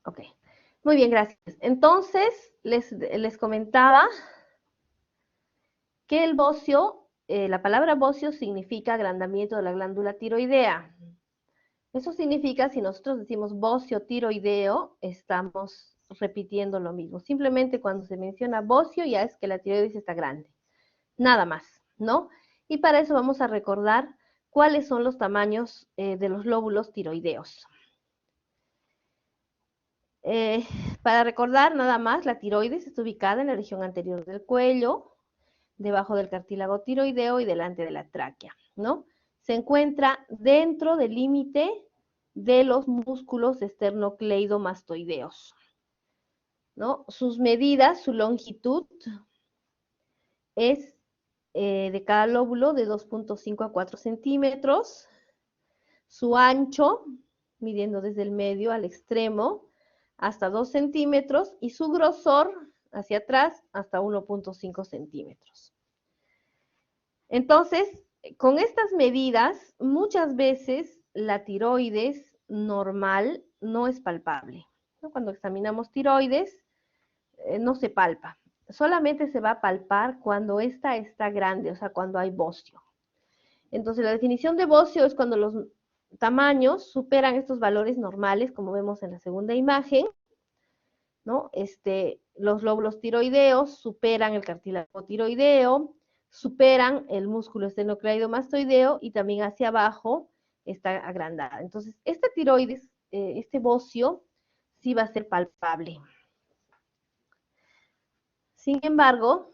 Ok, muy bien, gracias. Entonces, les comentaba que el bocio, la palabra bocio significa agrandamiento de la glándula tiroidea. Eso significa, si nosotros decimos bocio tiroideo, estamos repitiendo lo mismo. Simplemente cuando se menciona bocio ya es que la tiroides está grande. Nada más, ¿no? Y para eso vamos a recordar cuáles son los tamaños de los lóbulos tiroideos. Para recordar nada más, la tiroides está ubicada en la región anterior del cuello, debajo del cartílago tiroideo y delante de la tráquea, ¿no? Se encuentra dentro del límite de los músculos esternocleidomastoideos, ¿no? Sus medidas, su longitud es de cada lóbulo de 2.5 a 4 centímetros, su ancho, midiendo desde el medio al extremo, hasta 2 centímetros, y su grosor hacia atrás hasta 1.5 centímetros. Entonces, con estas medidas, muchas veces la tiroides normal no es palpable, ¿no? Cuando examinamos tiroides, no se palpa. Solamente se va a palpar cuando esta está grande, o sea, cuando hay bocio. Entonces, la definición de bocio es cuando los tamaños superan estos valores normales, como vemos en la segunda imagen, ¿no? Los lóbulos tiroideos superan el cartílago tiroideo, superan el músculo esternocleidomastoideo y también hacia abajo está agrandada. Entonces, esta tiroides, este bocio, sí va a ser palpable. Sin embargo,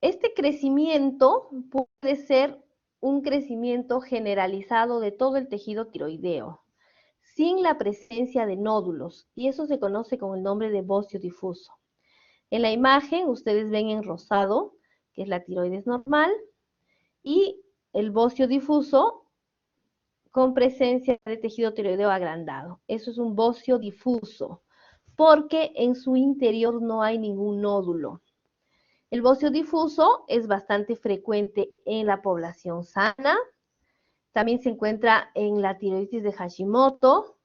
este crecimiento puede ser un crecimiento generalizado de todo el tejido tiroideo, sin la presencia de nódulos, y eso se conoce con el nombre de bocio difuso. En la imagen ustedes ven en rosado, que es la tiroides normal, y el bocio difuso con presencia de tejido tiroideo agrandado. Eso es un bocio difuso, porque en su interior no hay ningún nódulo. El bocio difuso es bastante frecuente en la población sana. También se encuentra en la tiroides de Hashimoto,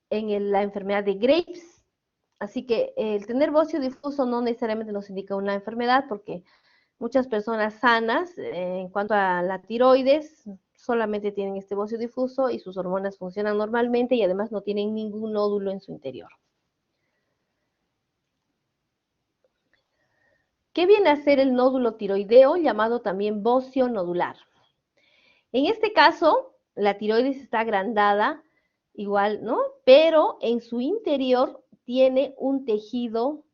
en la enfermedad de Graves. Así que el tener bocio difuso no necesariamente nos indica una enfermedad, porque muchas personas sanas, en cuanto a la tiroides, solamente tienen este bocio difuso y sus hormonas funcionan normalmente y además no tienen ningún nódulo en su interior. ¿Qué viene a ser el nódulo tiroideo, llamado también bocio nodular? En este caso, la tiroides está agrandada, igual, ¿no? Pero en su interior tiene un tejido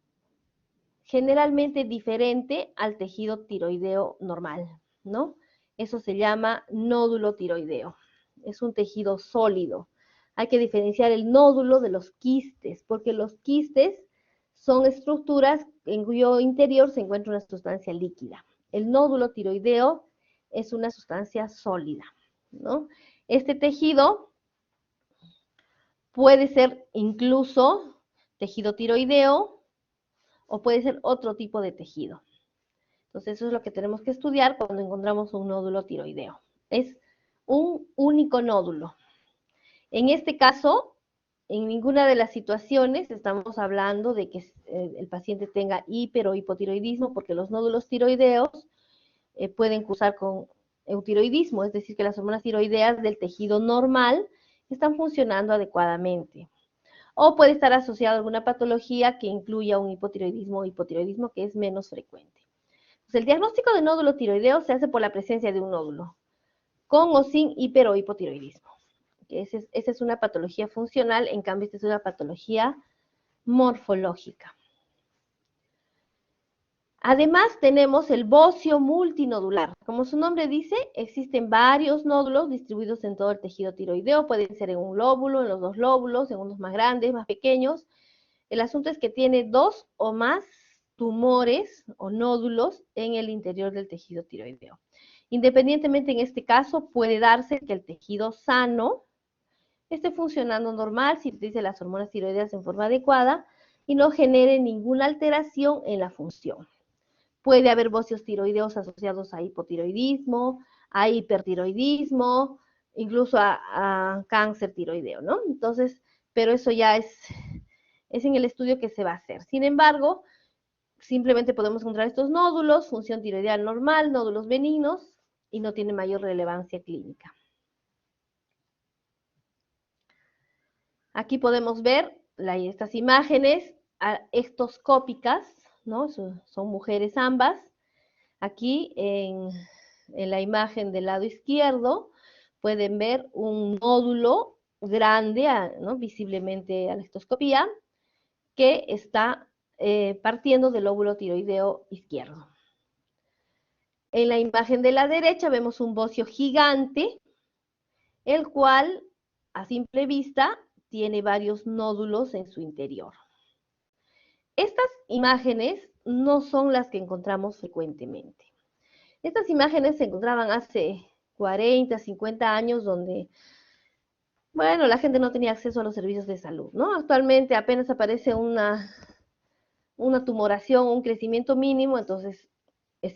generalmente diferente al tejido tiroideo normal, ¿no? Eso se llama nódulo tiroideo. Es un tejido sólido. Hay que diferenciar el nódulo de los quistes, porque los quistes son estructuras en cuyo interior se encuentra una sustancia líquida. El nódulo tiroideo es una sustancia sólida, ¿no? Este tejido puede ser incluso tejido tiroideo o puede ser otro tipo de tejido. Entonces, eso es lo que tenemos que estudiar cuando encontramos un nódulo tiroideo. Es un único nódulo. En este caso, en ninguna de las situaciones estamos hablando de que el paciente tenga hiper o hipotiroidismo, porque los nódulos tiroideos pueden cursar con eutiroidismo, es decir, que las hormonas tiroideas del tejido normal están funcionando adecuadamente. O puede estar asociado a alguna patología que incluya un hipotiroidismo o hipotiroidismo, que es menos frecuente. Entonces, el diagnóstico de nódulo tiroideo se hace por la presencia de un nódulo, con o sin hiper o hipotiroidismo. Esa es una patología funcional, en cambio esta es una patología morfológica. Además tenemos el bocio multinodular. Como su nombre dice, existen varios nódulos distribuidos en todo el tejido tiroideo. Pueden ser en un lóbulo, en los dos lóbulos, en unos más grandes, más pequeños. El asunto es que tiene dos o más tumores o nódulos en el interior del tejido tiroideo. Independientemente, en este caso, puede darse que el tejido sano esté funcionando normal, sintetice las hormonas tiroideas en forma adecuada y no genere ninguna alteración en la función. Puede haber bocios tiroideos asociados a hipotiroidismo, a hipertiroidismo, incluso a cáncer tiroideo, ¿no? Entonces, pero eso ya es en el estudio que se va a hacer. Sin embargo, simplemente podemos encontrar estos nódulos, función tiroideal normal, nódulos benignos, y no tiene mayor relevancia clínica. Aquí podemos ver estas imágenes ectoscópicas, ¿no? Son mujeres ambas. Aquí en la imagen del lado izquierdo pueden ver un nódulo grande, ¿no? Visiblemente a la ectoscopía, que está partiendo del lóbulo tiroideo izquierdo. En la imagen de la derecha vemos un bocio gigante, el cual a simple vista tiene varios nódulos en su interior. Estas imágenes no son las que encontramos frecuentemente. Estas imágenes se encontraban hace 40, 50 años donde, bueno, la gente no tenía acceso a los servicios de salud, ¿no? Actualmente apenas aparece una tumoración, un crecimiento mínimo, entonces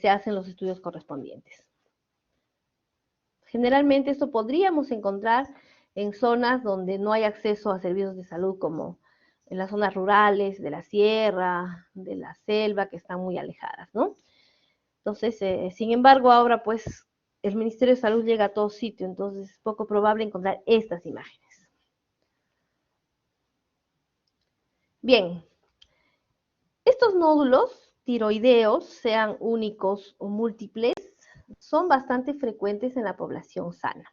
se hacen los estudios correspondientes. Generalmente esto podríamos encontrar en zonas donde no hay acceso a servicios de salud, como en las zonas rurales, de la sierra, de la selva, que están muy alejadas, ¿no? Entonces, sin embargo, ahora pues el Ministerio de Salud llega a todo sitio, entonces es poco probable encontrar estas imágenes. Bien, estos nódulos tiroideos, sean únicos o múltiples, son bastante frecuentes en la población sana.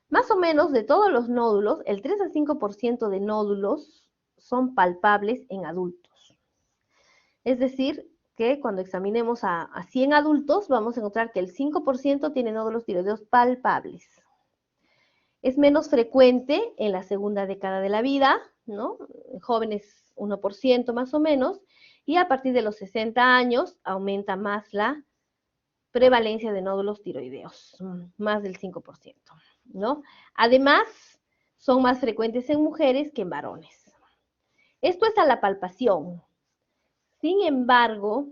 Más o menos de todos los nódulos, el 3 al 5% de nódulos son palpables en adultos. Es decir, que cuando examinemos a 100 adultos, vamos a encontrar que el 5% tiene nódulos tiroideos palpables. Es menos frecuente en la segunda década de la vida, ¿no? En jóvenes 1% más o menos, y a partir de los 60 años aumenta más la prevalencia de nódulos tiroideos, más del 5%, ¿no? Además, son más frecuentes en mujeres que en varones. Esto es a la palpación. Sin embargo,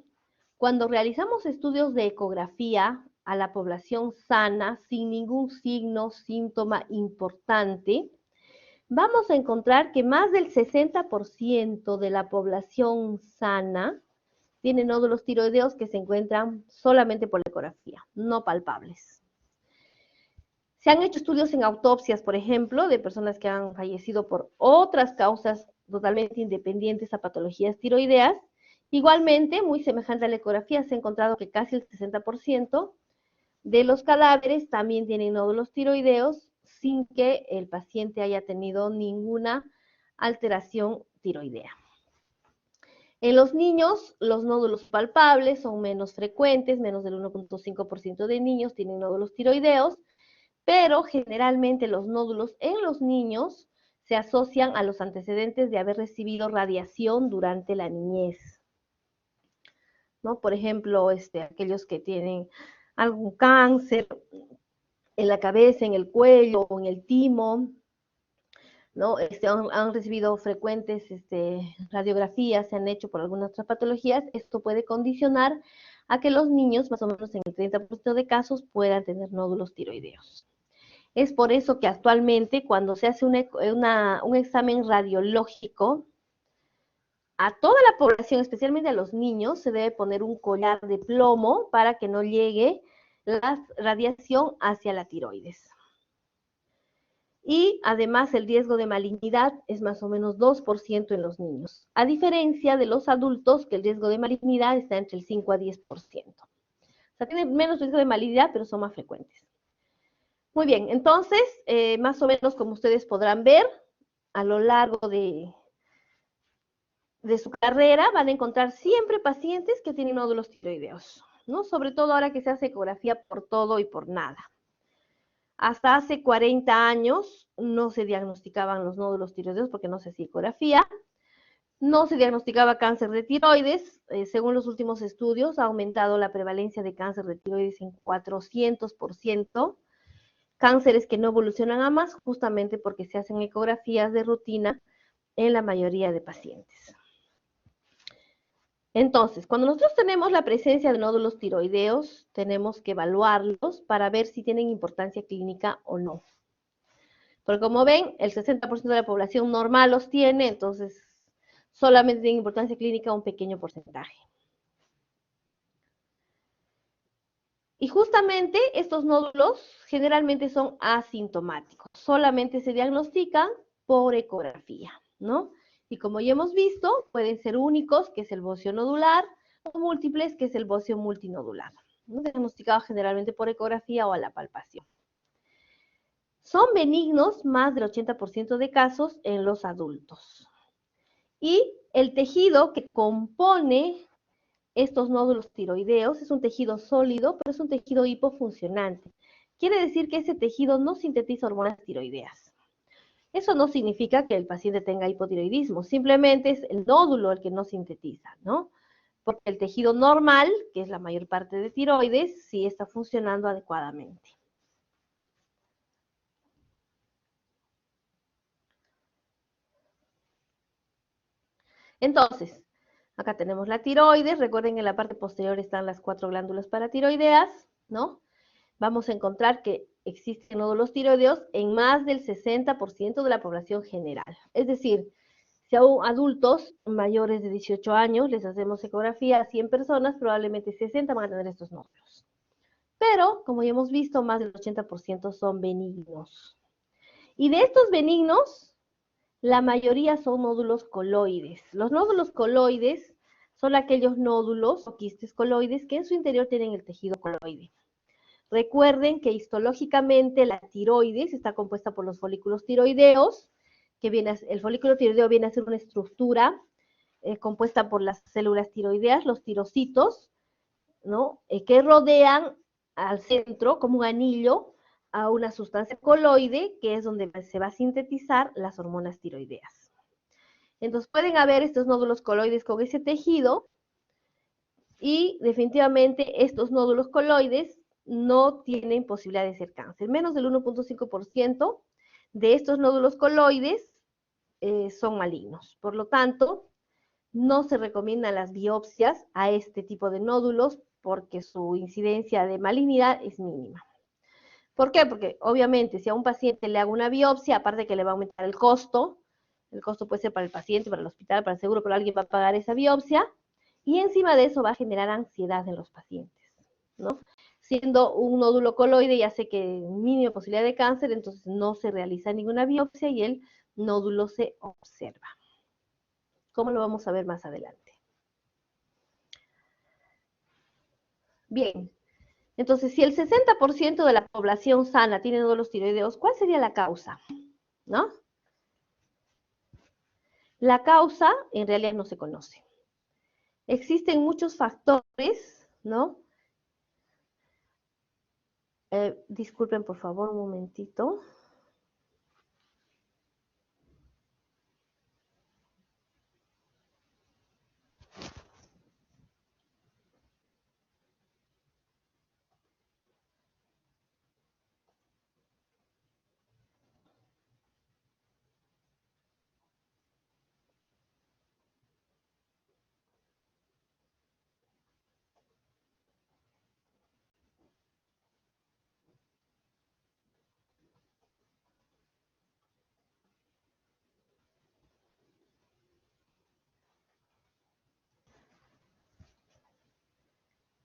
cuando realizamos estudios de ecografía a la población sana, sin ningún signo, síntoma importante, vamos a encontrar que más del 60% de la población sana tiene nódulos tiroideos que se encuentran solamente por la ecografía, no palpables. Se han hecho estudios en autopsias, por ejemplo, de personas que han fallecido por otras causas totalmente independientes a patologías tiroideas. Igualmente, muy semejante a la ecografía, se ha encontrado que casi el 60% de los cadáveres también tienen nódulos tiroideos sin que el paciente haya tenido ninguna alteración tiroidea. En los niños, los nódulos palpables son menos frecuentes, menos del 1.5% de niños tienen nódulos tiroideos, pero generalmente los nódulos en los niños se asocian a los antecedentes de haber recibido radiación durante la niñez, ¿no? Por ejemplo, aquellos que tienen algún cáncer en la cabeza, en el cuello o en el timo, ¿no? Han recibido frecuentes radiografías, se han hecho por algunas otras patologías. Esto puede condicionar a que los niños, más o menos en el 30% de casos, puedan tener nódulos tiroideos. Es por eso que actualmente cuando se hace un examen radiológico, a toda la población, especialmente a los niños, se debe poner un collar de plomo para que no llegue la radiación hacia la tiroides. Y además el riesgo de malignidad es más o menos 2% en los niños, a diferencia de los adultos, que el riesgo de malignidad está entre el 5 a 10%. O sea, tienen menos riesgo de malignidad, pero son más frecuentes. Muy bien, entonces, más o menos como ustedes podrán ver, a lo largo de su carrera van a encontrar siempre pacientes que tienen nódulos tiroideos, ¿no? Sobre todo ahora que se hace ecografía por todo y por nada. Hasta hace 40 años no se diagnosticaban los nódulos tiroideos porque no se hacía ecografía, no se diagnosticaba cáncer de tiroides. Según los últimos estudios, ha aumentado la prevalencia de cáncer de tiroides en 400%, cánceres que no evolucionan a más justamente porque se hacen ecografías de rutina en la mayoría de pacientes. Entonces, cuando nosotros tenemos la presencia de nódulos tiroideos, tenemos que evaluarlos para ver si tienen importancia clínica o no. Porque como ven, el 60% de la población normal los tiene, entonces solamente tiene importancia clínica un pequeño porcentaje. Y justamente estos nódulos generalmente son asintomáticos, solamente se diagnostican por ecografía, ¿no? Y como ya hemos visto, pueden ser únicos, que es el bocio nodular, o múltiples, que es el bocio multinodular, ¿no? Diagnosticados generalmente por ecografía o a la palpación. Son benignos más del 80% de casos en los adultos. Y el tejido que compone estos nódulos tiroideos es un tejido sólido, pero es un tejido hipofuncionante. Quiere decir que ese tejido no sintetiza hormonas tiroideas. Eso no significa que el paciente tenga hipotiroidismo, simplemente es el nódulo el que no sintetiza, ¿no? Porque el tejido normal, que es la mayor parte de tiroides, sí está funcionando adecuadamente. Entonces, acá tenemos la tiroides, recuerden que en la parte posterior están las 4 glándulas paratiroideas, ¿no? Vamos a encontrar que existen nódulos tiroideos en más del 60% de la población general. Es decir, si a adultos mayores de 18 años les hacemos ecografía a 100 personas, probablemente 60 van a tener estos nódulos. Pero, como ya hemos visto, más del 80% son benignos. Y de estos benignos, la mayoría son nódulos coloides. Los nódulos coloides son aquellos nódulos o quistes coloides que en su interior tienen el tejido coloide. Recuerden que histológicamente la tiroides está compuesta por los folículos tiroideos, que el folículo tiroideo viene a ser una estructura compuesta por las células tiroideas, los tirocitos, ¿no? Que rodean al centro como un anillo a una sustancia coloide, que es donde se va a sintetizar las hormonas tiroideas. Entonces pueden haber estos nódulos coloides con ese tejido y definitivamente estos nódulos coloides no tienen posibilidad de ser cáncer. Menos del 1.5% de estos nódulos coloides son malignos. Por lo tanto, no se recomiendan las biopsias a este tipo de nódulos porque su incidencia de malignidad es mínima. ¿Por qué? Porque obviamente si a un paciente le hago una biopsia, aparte que le va a aumentar el costo puede ser para el paciente, para el hospital, para el seguro, pero alguien va a pagar esa biopsia, y encima de eso va a generar ansiedad en los pacientes, ¿no? Siendo un nódulo coloide, ya sé que mínima posibilidad de cáncer, entonces no se realiza ninguna biopsia y el nódulo se observa. ¿Cómo lo vamos a ver más adelante? Bien, entonces si el 60% de la población sana tiene nódulos tiroideos, ¿cuál sería la causa? ¿No? La causa en realidad no se conoce. Existen muchos factores, ¿no? Disculpen, por favor, un momentito.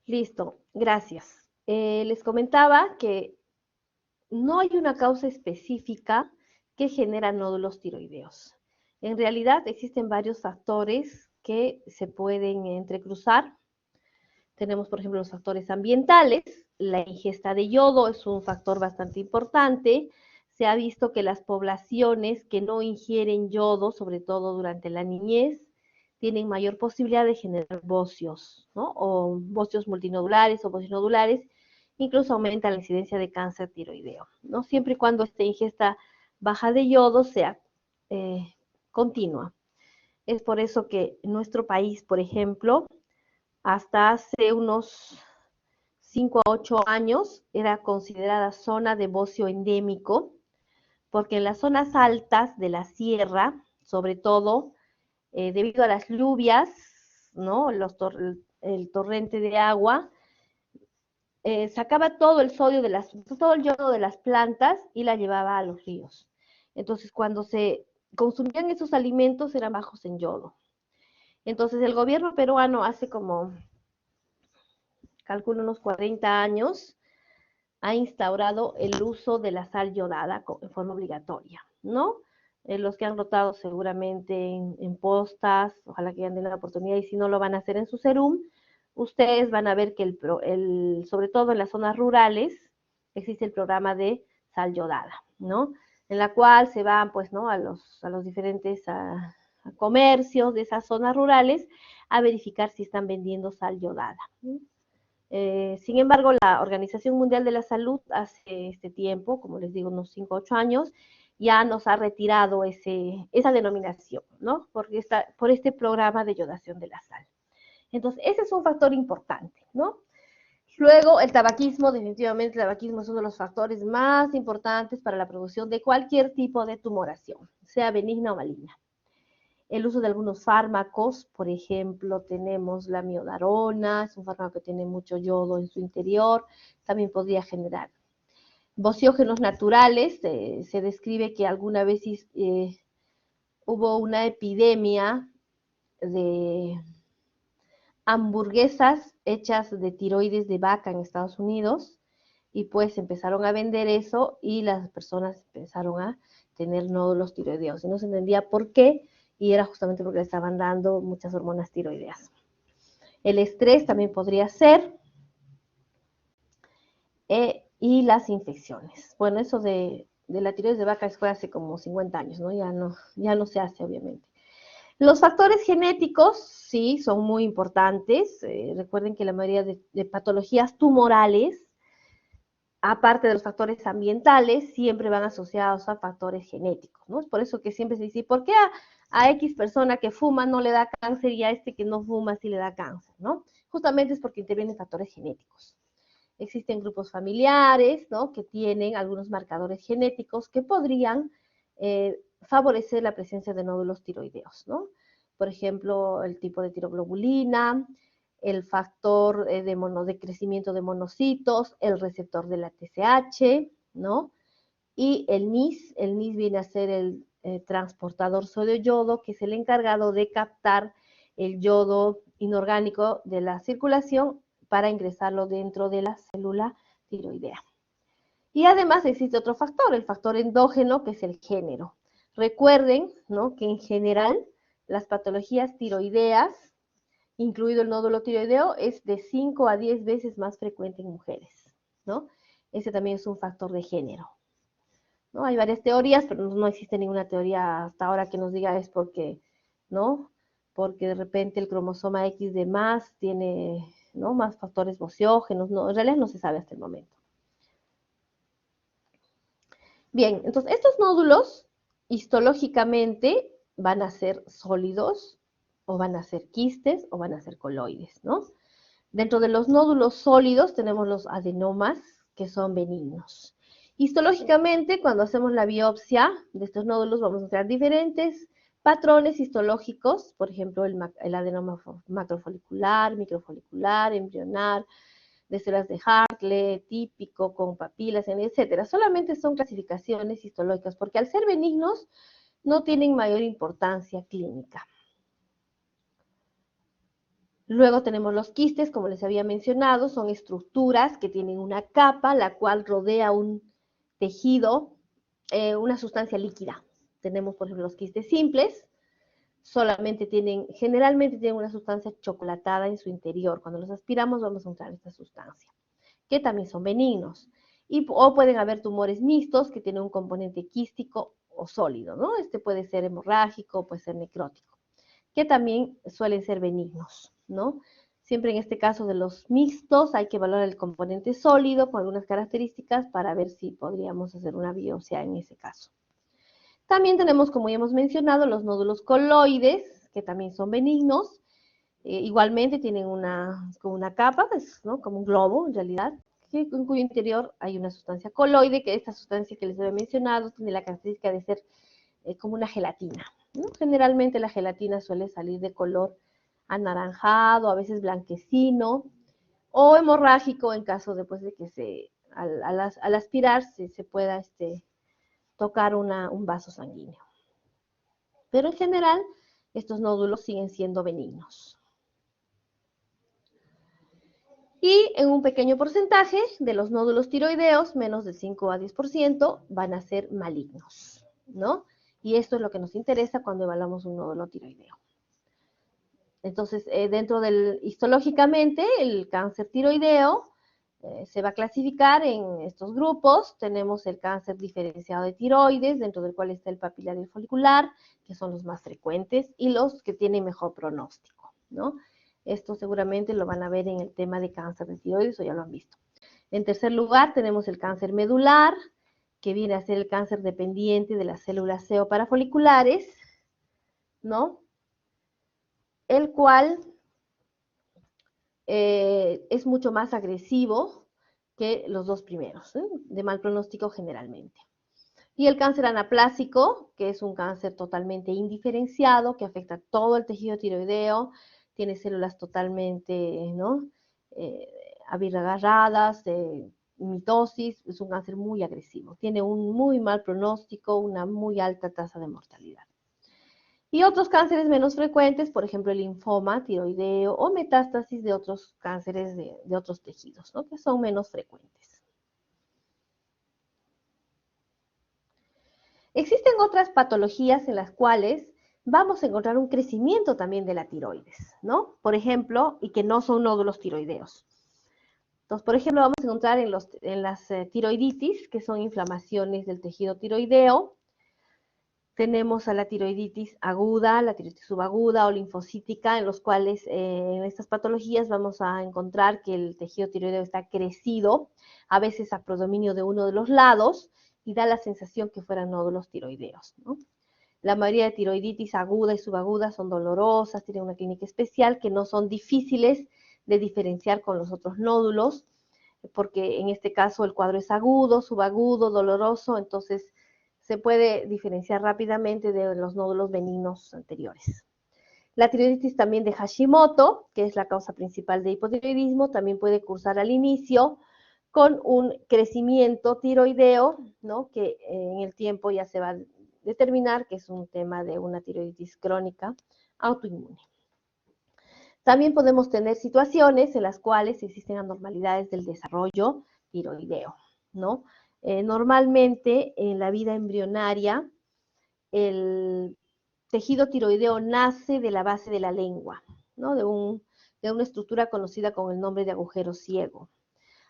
Listo, gracias. Les comentaba que no hay una causa específica que genera nódulos tiroideos. En realidad existen varios factores que se pueden entrecruzar. Tenemos, por ejemplo, los factores ambientales. La ingesta de yodo es un factor bastante importante. Se ha visto que las poblaciones que no ingieren yodo, sobre todo durante la niñez, tienen mayor posibilidad de generar bocios, ¿no? O bocios multinodulares o bocios nodulares, incluso aumenta la incidencia de cáncer tiroideo, ¿no? Siempre y cuando esta ingesta baja de yodo sea continua. Es por eso que en nuestro país, por ejemplo, hasta hace unos 5 a 8 años era considerada zona de bocio endémico, porque en las zonas altas de la sierra, sobre todo, debido a las lluvias, ¿no? El torrente de agua, sacaba todo el sodio todo el yodo de las plantas y la llevaba a los ríos. Entonces, cuando se consumían esos alimentos, eran bajos en yodo. Entonces, el gobierno peruano hace como, calculo, unos 40 años, ha instaurado el uso de la sal yodada en forma obligatoria, ¿no? Los que han rotado seguramente en postas, ojalá que hayan tenido la oportunidad, y si no lo van a hacer en su serum, ustedes van a ver que sobre todo en las zonas rurales existe el programa de sal yodada, ¿no? En la cual se van, pues, ¿no? A los diferentes comercios de esas zonas rurales a verificar si están vendiendo sal yodada, ¿no? Sin embargo, la Organización Mundial de la Salud hace este tiempo, como les digo, unos 5 o 8 años, ya nos ha retirado esa denominación, ¿no? Por este programa de yodación de la sal. Entonces, ese es un factor importante, ¿no? Luego, el tabaquismo, definitivamente el tabaquismo es uno de los factores más importantes para la producción de cualquier tipo de tumoración, sea benigna o maligna. El uso de algunos fármacos, por ejemplo, tenemos la miodarona, es un fármaco que tiene mucho yodo en su interior, también podría generar. Bociógenos naturales, se describe que alguna vez hubo una epidemia de hamburguesas hechas de tiroides de vaca en Estados Unidos, y pues empezaron a vender eso y las personas empezaron a tener nódulos tiroideos y no se entendía por qué, y era justamente porque le estaban dando muchas hormonas tiroideas. El estrés también podría ser, y las infecciones. Bueno, eso de la tiroides de vaca fue hace como 50 años, ¿no? Ya no se hace, obviamente. Los factores genéticos, sí, son muy importantes. Recuerden que la mayoría de patologías tumorales, aparte de los factores ambientales, siempre van asociados a factores genéticos, ¿no? Es por eso que siempre se dice, ¿por qué a X persona que fuma no le da cáncer y a este que no fuma sí le da cáncer, ¿no? Justamente es porque intervienen factores genéticos. Existen grupos familiares, ¿no? Que tienen algunos marcadores genéticos que podrían favorecer la presencia de nódulos tiroideos, ¿no? Por ejemplo, el tipo de tiroglobulina, el factor de crecimiento de monocitos, el receptor de la TSH, ¿no? Y el NIS viene a ser el transportador sodio-yodo, que es el encargado de captar el yodo inorgánico de la circulación para ingresarlo dentro de la célula tiroidea. Y además existe otro factor, el factor endógeno, que es el género. Recuerden, ¿no?, que en general las patologías tiroideas, incluido el nódulo tiroideo, es de 5 a 10 veces más frecuente en mujeres, ¿no? Ese también es un factor de género, ¿no? Hay varias teorías, pero no existe ninguna teoría hasta ahora que nos diga es porque, ¿no? Porque de repente el cromosoma X de más tiene, ¿no?, más factores bociógenos, no, en realidad no se sabe hasta el momento. Bien, entonces estos nódulos histológicamente van a ser sólidos, o van a ser quistes, o van a ser coloides, ¿no? Dentro de los nódulos sólidos tenemos los adenomas, que son benignos. Histológicamente, cuando hacemos la biopsia de estos nódulos, vamos a encontrar diferentes patrones histológicos, por ejemplo, el adenoma macrofolicular, microfolicular, embrionar, de células de Hartle, típico, con papilas, etcétera. Solamente son clasificaciones histológicas, porque al ser benignos no tienen mayor importancia clínica. Luego tenemos los quistes, como les había mencionado, son estructuras que tienen una capa, la cual rodea un tejido, una sustancia líquida. Tenemos, por ejemplo, los quistes simples, generalmente tienen una sustancia chocolatada en su interior. Cuando los aspiramos vamos a encontrar esta sustancia, que también son benignos. O pueden haber tumores mixtos que tienen un componente quístico o sólido, ¿no? Este puede ser hemorrágico, puede ser necrótico, que también suelen ser benignos, ¿no? Siempre en este caso de los mixtos hay que evaluar el componente sólido con algunas características para ver si podríamos hacer una biopsia en ese caso. También tenemos, como ya hemos mencionado, los nódulos coloides, que también son benignos. Igualmente tienen como una capa, ¿no?, como un globo en realidad, en cuyo interior hay una sustancia coloide, que esta sustancia que les había mencionado tiene la característica de ser como una gelatina, ¿no? Generalmente la gelatina suele salir de color anaranjado, a veces blanquecino, o hemorrágico en caso de, pues, de que al aspirar se pueda tocar un vaso sanguíneo. Pero en general, estos nódulos siguen siendo benignos. Y en un pequeño porcentaje de los nódulos tiroideos, menos del 5 a 10%, van a ser malignos, ¿no? Y esto es lo que nos interesa cuando evaluamos un nódulo tiroideo. Entonces, histológicamente, el cáncer tiroideo se va a clasificar en estos grupos. Tenemos el cáncer diferenciado de tiroides, dentro del cual está el papilar y el folicular, que son los más frecuentes y los que tienen mejor pronóstico, ¿no? Esto seguramente lo van a ver en el tema de cáncer de tiroides, o ya lo han visto. En tercer lugar, tenemos el cáncer medular, que viene a ser el cáncer dependiente de las células parafoliculares, ¿no? El cual es mucho más agresivo que los dos primeros, de mal pronóstico generalmente. Y el cáncer anaplásico, que es un cáncer totalmente indiferenciado, que afecta todo el tejido tiroideo, tiene células totalmente, ¿no? Abigarradas, mitosis, es un cáncer muy agresivo. Tiene un muy mal pronóstico, una muy alta tasa de mortalidad. Y otros cánceres menos frecuentes, por ejemplo, el linfoma tiroideo o metástasis de otros cánceres de otros tejidos, ¿no? Que son menos frecuentes. Existen otras patologías en las cuales vamos a encontrar un crecimiento también de la tiroides, ¿no? Por ejemplo, y que no son nódulos tiroideos. Entonces, por ejemplo, vamos a encontrar en las tiroiditis, que son inflamaciones del tejido tiroideo. Tenemos a la tiroiditis aguda, la tiroiditis subaguda o linfocítica, en los cuales en estas patologías vamos a encontrar que el tejido tiroideo está crecido, a veces a predominio de uno de los lados, y da la sensación que fueran nódulos tiroideos, ¿no? La mayoría de tiroiditis aguda y subaguda son dolorosas, tienen una clínica especial, que no son difíciles de diferenciar con los otros nódulos, porque en este caso el cuadro es agudo, subagudo, doloroso, entonces se puede diferenciar rápidamente de los nódulos benignos anteriores. La tiroiditis también de Hashimoto, que es la causa principal de hipotiroidismo, también puede cursar al inicio con un crecimiento tiroideo, ¿no? Que en el tiempo ya se va a determinar que es un tema de una tiroiditis crónica autoinmune. También podemos tener situaciones en las cuales existen anormalidades del desarrollo tiroideo, ¿no? Normalmente en la vida embrionaria el tejido tiroideo nace de la base de la lengua, ¿no? de una estructura conocida con el nombre de agujero ciego.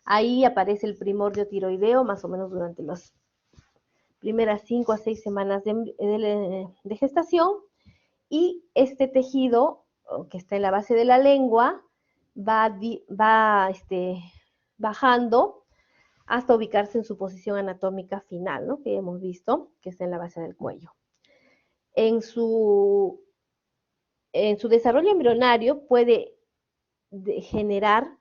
Ahí aparece el primordio tiroideo, más o menos durante las primeras 5 a 6 semanas de gestación, y este tejido, que está en la base de la lengua, va bajando hasta ubicarse en su posición anatómica final, ¿no? Que hemos visto, que está en la base del cuello. En su desarrollo embrionario puede generar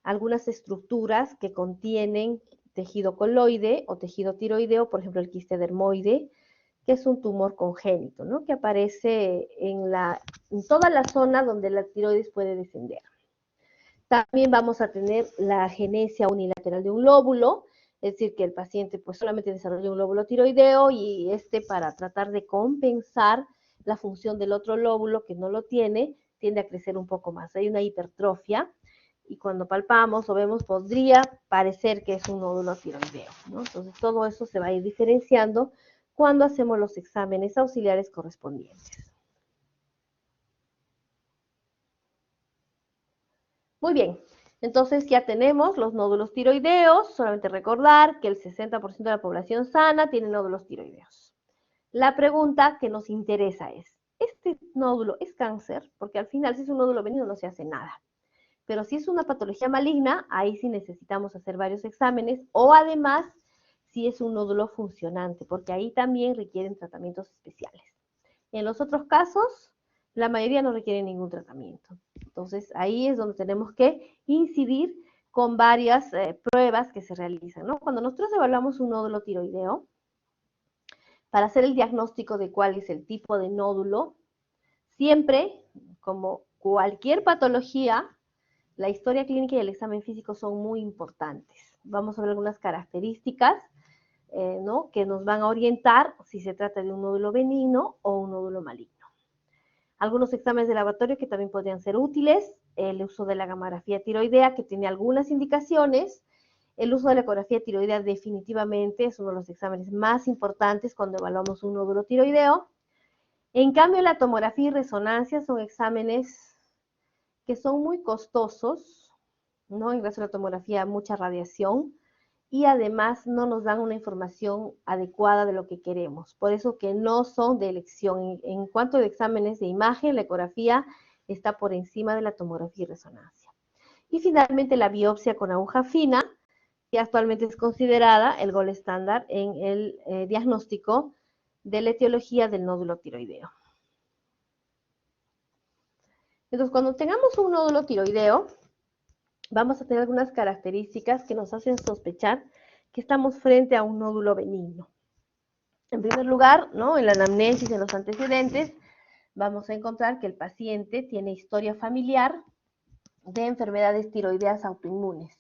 algunas estructuras que contienen tejido coloide o tejido tiroideo, por ejemplo el quiste dermoide, que es un tumor congénito, ¿no? Que aparece en toda la zona donde la tiroides puede descender. También vamos a tener la agenesia unilateral de un lóbulo, es decir, que el paciente pues solamente desarrolla un lóbulo tiroideo y para tratar de compensar la función del otro lóbulo que no lo tiene, tiende a crecer un poco más. Hay una hipertrofia y cuando palpamos o vemos podría parecer que es un nódulo tiroideo, ¿no? Entonces todo eso se va a ir diferenciando cuando hacemos los exámenes auxiliares correspondientes. Muy bien, entonces ya tenemos los nódulos tiroideos. Solamente recordar que el 60% de la población sana tiene nódulos tiroideos. La pregunta que nos interesa es, ¿este nódulo es cáncer? Porque al final, si es un nódulo benigno, no se hace nada. Pero si es una patología maligna, ahí sí necesitamos hacer varios exámenes, o además, si es un nódulo funcionante, porque ahí también requieren tratamientos especiales. En los otros casos, la mayoría no requiere ningún tratamiento. Entonces, ahí es donde tenemos que incidir con varias pruebas que se realizan, ¿no? Cuando nosotros evaluamos un nódulo tiroideo, para hacer el diagnóstico de cuál es el tipo de nódulo, siempre, como cualquier patología, la historia clínica y el examen físico son muy importantes. Vamos a ver algunas características ¿no? Que nos van a orientar si se trata de un nódulo benigno o un nódulo maligno. Algunos exámenes de laboratorio que también podrían ser útiles, el uso de la gamografía tiroidea, que tiene algunas indicaciones. El uso de la ecografía tiroidea definitivamente es uno de los exámenes más importantes cuando evaluamos un nódulo tiroideo. En cambio, la tomografía y resonancia son exámenes que son muy costosos, ¿no? En caso de la tomografía, mucha radiación, y además no nos dan una información adecuada de lo que queremos. Por eso que no son de elección. En cuanto a exámenes de imagen, la ecografía está por encima de la tomografía y resonancia. Y finalmente la biopsia con aguja fina, que actualmente es considerada el gold estándar en el diagnóstico de la etiología del nódulo tiroideo. Entonces, cuando tengamos un nódulo tiroideo, vamos a tener algunas características que nos hacen sospechar que estamos frente a un nódulo benigno. En primer lugar, ¿no? En la anamnesis, en los antecedentes, vamos a encontrar que el paciente tiene historia familiar de enfermedades tiroideas autoinmunes,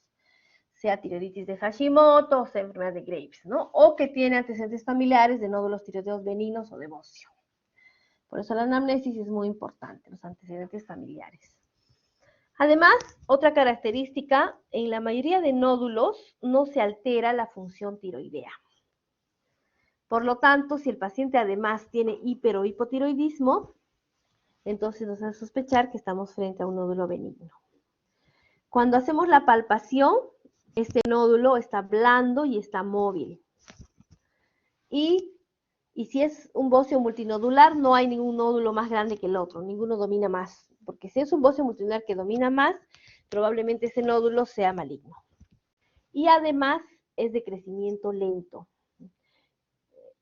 sea tiroiditis de Hashimoto o sea enfermedad de Graves, ¿no? O que tiene antecedentes familiares de nódulos tiroideos benignos o de bocio. Por eso la anamnesis es muy importante, los antecedentes familiares. Además, otra característica, en la mayoría de nódulos no se altera la función tiroidea. Por lo tanto, si el paciente además tiene hiper o hipotiroidismo, entonces nos hace sospechar que estamos frente a un nódulo benigno. Cuando hacemos la palpación, este nódulo está blando y está móvil. Y si es un bocio multinodular, no hay ningún nódulo más grande que el otro, ninguno domina más. Porque si es un bocio multinodular que domina más, probablemente ese nódulo sea maligno. Y además es de crecimiento lento.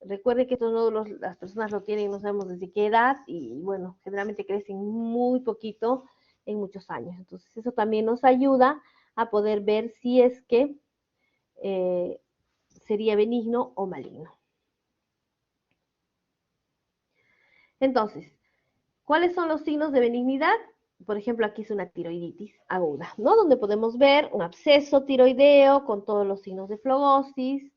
Recuerde que estos nódulos las personas lo tienen, no sabemos desde qué edad, y bueno, generalmente crecen muy poquito en muchos años. Entonces eso también nos ayuda a poder ver si es que sería benigno o maligno. Entonces, ¿cuáles son los signos de benignidad? Por ejemplo, aquí es una tiroiditis aguda, ¿no? Donde podemos ver un absceso tiroideo con todos los signos de flogosis,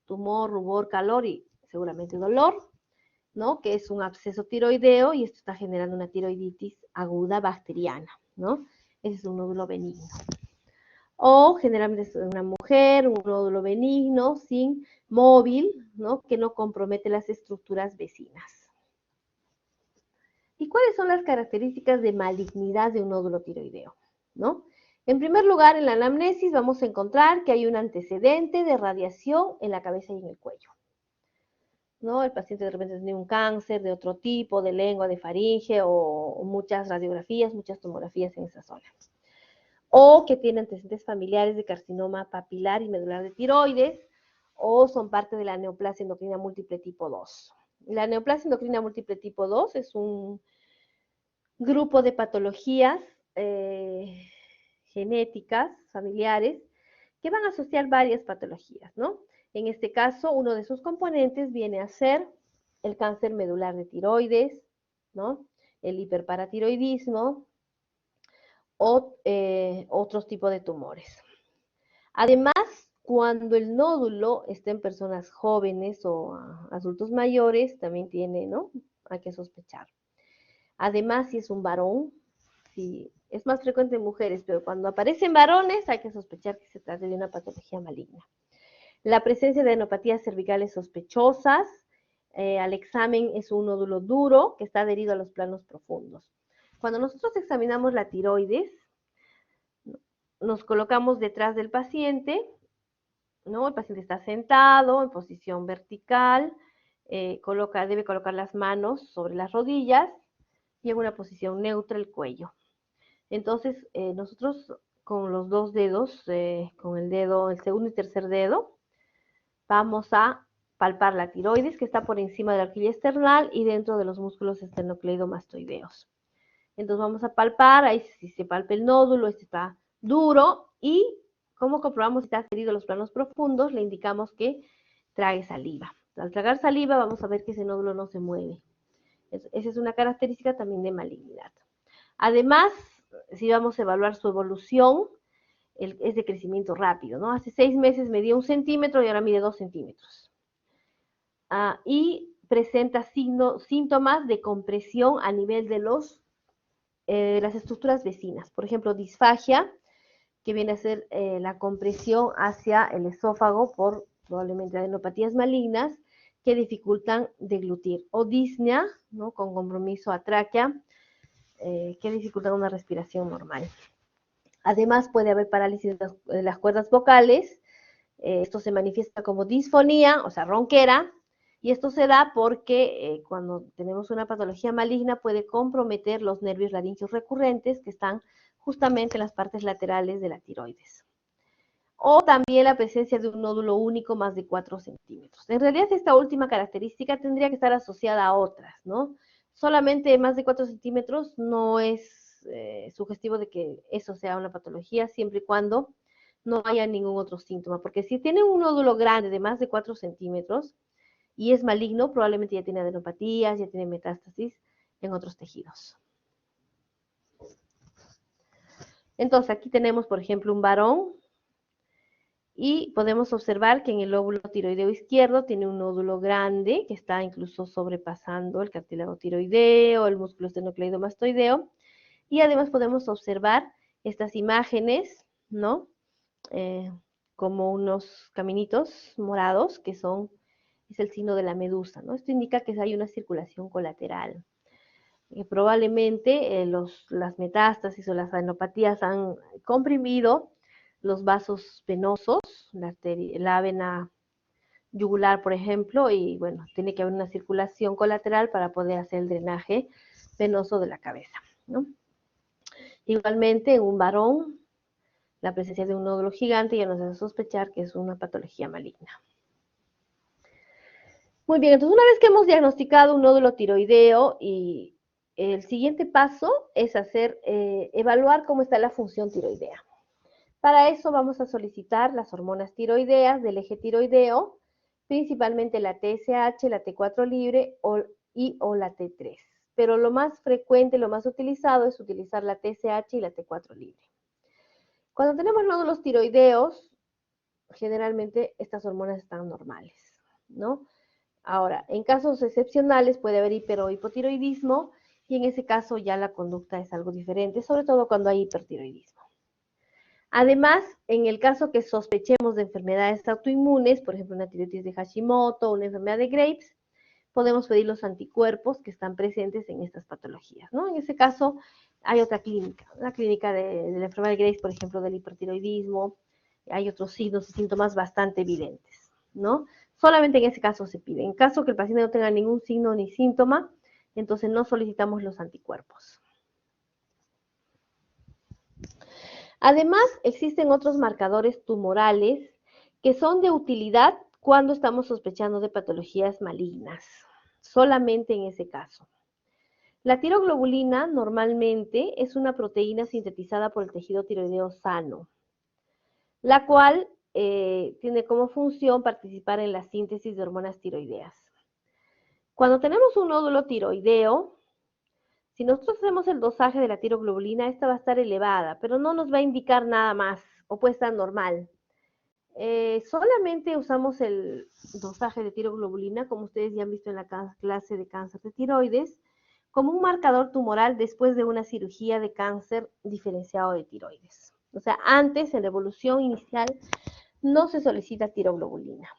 tumor, rubor, calor y seguramente dolor, ¿no? Que es un absceso tiroideo y esto está generando una tiroiditis aguda bacteriana, ¿no? Ese es un nódulo benigno. O generalmente es una mujer, un nódulo benigno, sin móvil, ¿no? Que no compromete las estructuras vecinas. ¿Y cuáles son las características de malignidad de un nódulo tiroideo? ¿No? En primer lugar, en la anamnesis vamos a encontrar que hay un antecedente de radiación en la cabeza y en el cuello, ¿no? El paciente de repente tiene un cáncer de otro tipo, de lengua, de faringe, o muchas radiografías, muchas tomografías en esa zona. O que tiene antecedentes familiares de carcinoma papilar y medular de tiroides, o son parte de la neoplasia endocrina múltiple tipo 2. La neoplasia endocrina múltiple tipo 2 es un grupo de patologías genéticas, familiares, que van a asociar varias patologías, ¿no? En este caso, uno de sus componentes viene a ser el cáncer medular de tiroides, ¿no? El hiperparatiroidismo o otros tipos de tumores. Además, cuando el nódulo está en personas jóvenes o adultos mayores, también tiene, ¿no? Hay que sospechar. Además, si es un varón, si es más frecuente en mujeres, pero cuando aparecen varones hay que sospechar que se trata de una patología maligna. La presencia de adenopatías cervicales sospechosas, al examen es un nódulo duro que está adherido a los planos profundos. Cuando nosotros examinamos la tiroides, nos colocamos detrás del paciente, ¿no? El paciente está sentado en posición vertical, debe colocar las manos sobre las rodillas y en una posición neutra el cuello. Entonces, nosotros con los dos dedos, con el dedo, el segundo y tercer dedo, vamos a palpar la tiroides que está por encima de la horquilla esternal y dentro de los músculos esternocleidomastoideos. Entonces vamos a palpar, ahí si se palpa el nódulo, este está duro, y como comprobamos si está adherido a los planos profundos, le indicamos que trague saliva. Al tragar saliva vamos a ver que ese nódulo no se mueve. Esa es una característica también de malignidad. Además, si vamos a evaluar su evolución, es de crecimiento rápido, ¿no? Hace 6 meses medía 1 centímetro y ahora mide 2 centímetros. y presenta síntomas de compresión a nivel de las estructuras vecinas. Por ejemplo, disfagia, que viene a ser la compresión hacia el esófago por probablemente adenopatías malignas que dificultan deglutir, o disnea, ¿no?, con compromiso a tráquea, que dificultan una respiración normal. Además, puede haber parálisis de las cuerdas vocales. Esto se manifiesta como disfonía, o sea, ronquera, y esto se da porque cuando tenemos una patología maligna puede comprometer los nervios laríngeos recurrentes que están justamente en las partes laterales de la tiroides. O también la presencia de un nódulo único más de 4 centímetros. En realidad, esta última característica tendría que estar asociada a otras, ¿no? Solamente más de 4 centímetros no es sugestivo de que eso sea una patología, siempre y cuando no haya ningún otro síntoma. Porque si tiene un nódulo grande de más de 4 centímetros y es maligno, probablemente ya tiene adenopatías, ya tiene metástasis en otros tejidos. Entonces, aquí tenemos, por ejemplo, un varón, y podemos observar que en el lóbulo tiroideo izquierdo tiene un nódulo grande que está incluso sobrepasando el cartílago tiroideo, el músculo esternocleidomastoideo, y además podemos observar estas imágenes, ¿no? Como unos caminitos morados que es el signo de la medusa, ¿no? Esto indica que hay una circulación colateral. Probablemente las metástasis o las adenopatías han comprimido los vasos venosos, la vena yugular, por ejemplo, y bueno, tiene que haber una circulación colateral para poder hacer el drenaje venoso de la cabeza, ¿no? Igualmente, en un varón, la presencia de un nódulo gigante ya nos hace sospechar que es una patología maligna. Muy bien, entonces una vez que hemos diagnosticado un nódulo tiroideo, y el siguiente paso es evaluar cómo está la función tiroidea. Para eso vamos a solicitar las hormonas tiroideas del eje tiroideo, principalmente la TSH, la T4 libre o la T3. Pero lo más frecuente, lo más utilizado es utilizar la TSH y la T4 libre. Cuando tenemos nódulos tiroideos, generalmente estas hormonas están normales, ¿no? Ahora, en casos excepcionales puede haber hiper o hipotiroidismo, y en ese caso ya la conducta es algo diferente, sobre todo cuando hay hipertiroidismo. Además, en el caso que sospechemos de enfermedades autoinmunes, por ejemplo, una tiroides de Hashimoto o una enfermedad de Graves, podemos pedir los anticuerpos que están presentes en estas patologías, ¿no? En ese caso, hay otra clínica, la clínica de la enfermedad de Graves, por ejemplo, del hipertiroidismo. Hay otros signos y síntomas bastante evidentes, ¿no? Solamente en ese caso se pide. En caso que el paciente no tenga ningún signo ni síntoma, entonces no solicitamos los anticuerpos. Además, existen otros marcadores tumorales que son de utilidad cuando estamos sospechando de patologías malignas, solamente en ese caso. La tiroglobulina normalmente es una proteína sintetizada por el tejido tiroideo sano, la cual tiene como función participar en la síntesis de hormonas tiroideas. Cuando tenemos un nódulo tiroideo, si nosotros hacemos el dosaje de la tiroglobulina, esta va a estar elevada, pero no nos va a indicar nada más, o puede estar normal. Solamente usamos el dosaje de tiroglobulina, como ustedes ya han visto en la clase de cáncer de tiroides, como un marcador tumoral después de una cirugía de cáncer diferenciado de tiroides. O sea, antes, en la evolución inicial, no se solicita tiroglobulina.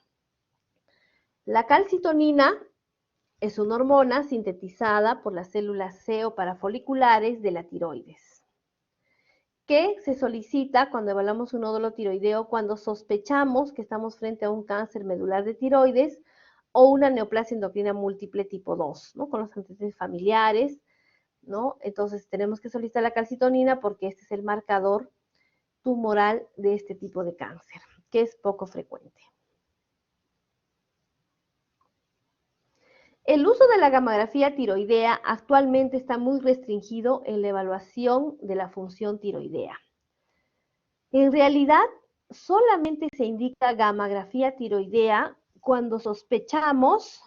La calcitonina es una hormona sintetizada por las células C o parafoliculares de la tiroides, que se solicita cuando evaluamos un nódulo tiroideo, cuando sospechamos que estamos frente a un cáncer medular de tiroides o una neoplasia endocrina múltiple tipo 2, ¿no? Con los antecedentes familiares, ¿no? Entonces tenemos que solicitar la calcitonina porque este es el marcador tumoral de este tipo de cáncer, que es poco frecuente. El uso de la gamografía tiroidea actualmente está muy restringido en la evaluación de la función tiroidea. En realidad, solamente se indica gamografía tiroidea cuando sospechamos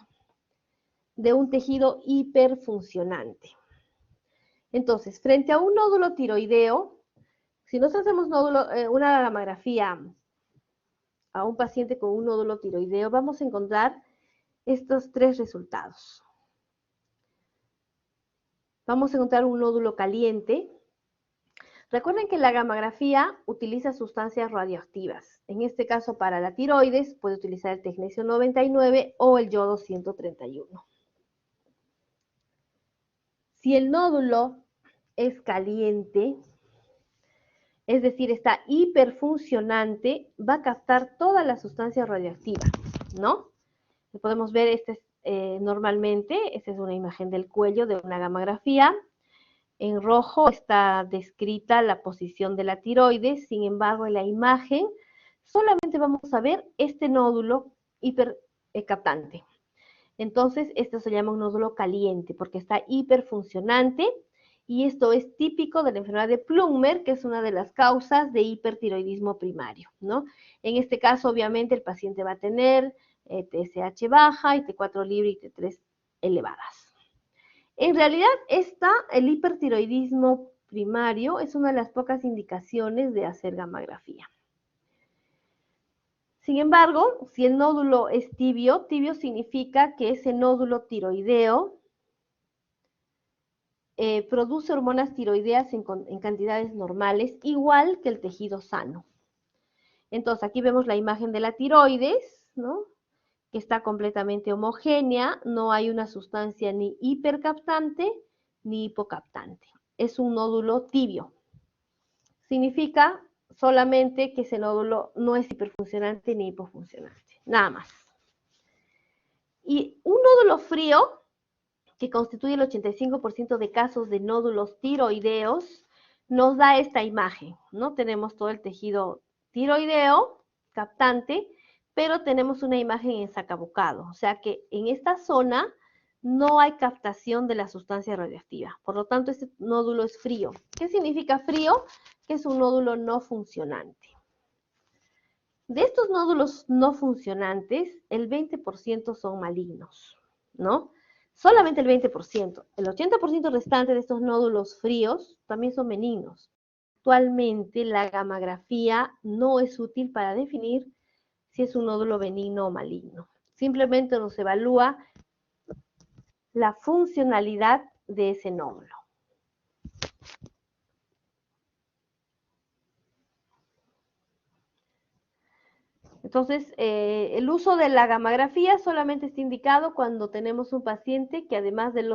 de un tejido hiperfuncionante. Entonces, frente a un nódulo tiroideo, si nosotros hacemos una gamografía a un paciente con un nódulo tiroideo, vamos a encontrar estos tres resultados. Vamos a encontrar un nódulo caliente. Recuerden que la gammagrafía utiliza sustancias radioactivas. En este caso, para la tiroides, puede utilizar el tecnecio 99 o el yodo 131. Si el nódulo es caliente, es decir, está hiperfuncionante, va a captar todas las sustancias radioactivas, ¿no? Podemos ver, normalmente, esta es una imagen del cuello de una gammagrafía. En rojo está descrita la posición de la tiroides, sin embargo, en la imagen solamente vamos a ver este nódulo hipercaptante. Entonces, esto se llama un nódulo caliente porque está hiperfuncionante y esto es típico de la enfermedad de Plummer, que es una de las causas de hipertiroidismo primario, ¿no? En este caso, obviamente, el paciente va a tener TSH baja y T4 libre y T3 elevadas. En realidad, el hipertiroidismo primario es una de las pocas indicaciones de hacer gammagrafía. Sin embargo, si el nódulo es tibio, tibio significa que ese nódulo tiroideo produce hormonas tiroideas en cantidades normales, igual que el tejido sano. Entonces, aquí vemos la imagen de la tiroides, ¿no? Que está completamente homogénea, no hay una sustancia ni hipercaptante ni hipocaptante. Es un nódulo tibio. Significa solamente que ese nódulo no es hiperfuncionante ni hipofuncionante, nada más. Y un nódulo frío, que constituye el 85% de casos de nódulos tiroideos, nos da esta imagen, ¿no? Tenemos todo el tejido tiroideo, captante, pero tenemos una imagen en sacabocado, o sea que en esta zona no hay captación de la sustancia radioactiva, por lo tanto este nódulo es frío. ¿Qué significa frío? Que es un nódulo no funcionante. De estos nódulos no funcionantes, el 20% son malignos, ¿no? Solamente el 20%. El 80% restante de estos nódulos fríos también son benignos. Actualmente la gammagrafía no es útil para definir si es un nódulo benigno o maligno. Simplemente nos evalúa la funcionalidad de ese nódulo. Entonces, el uso de la gammagrafía solamente está indicado cuando tenemos un paciente que además del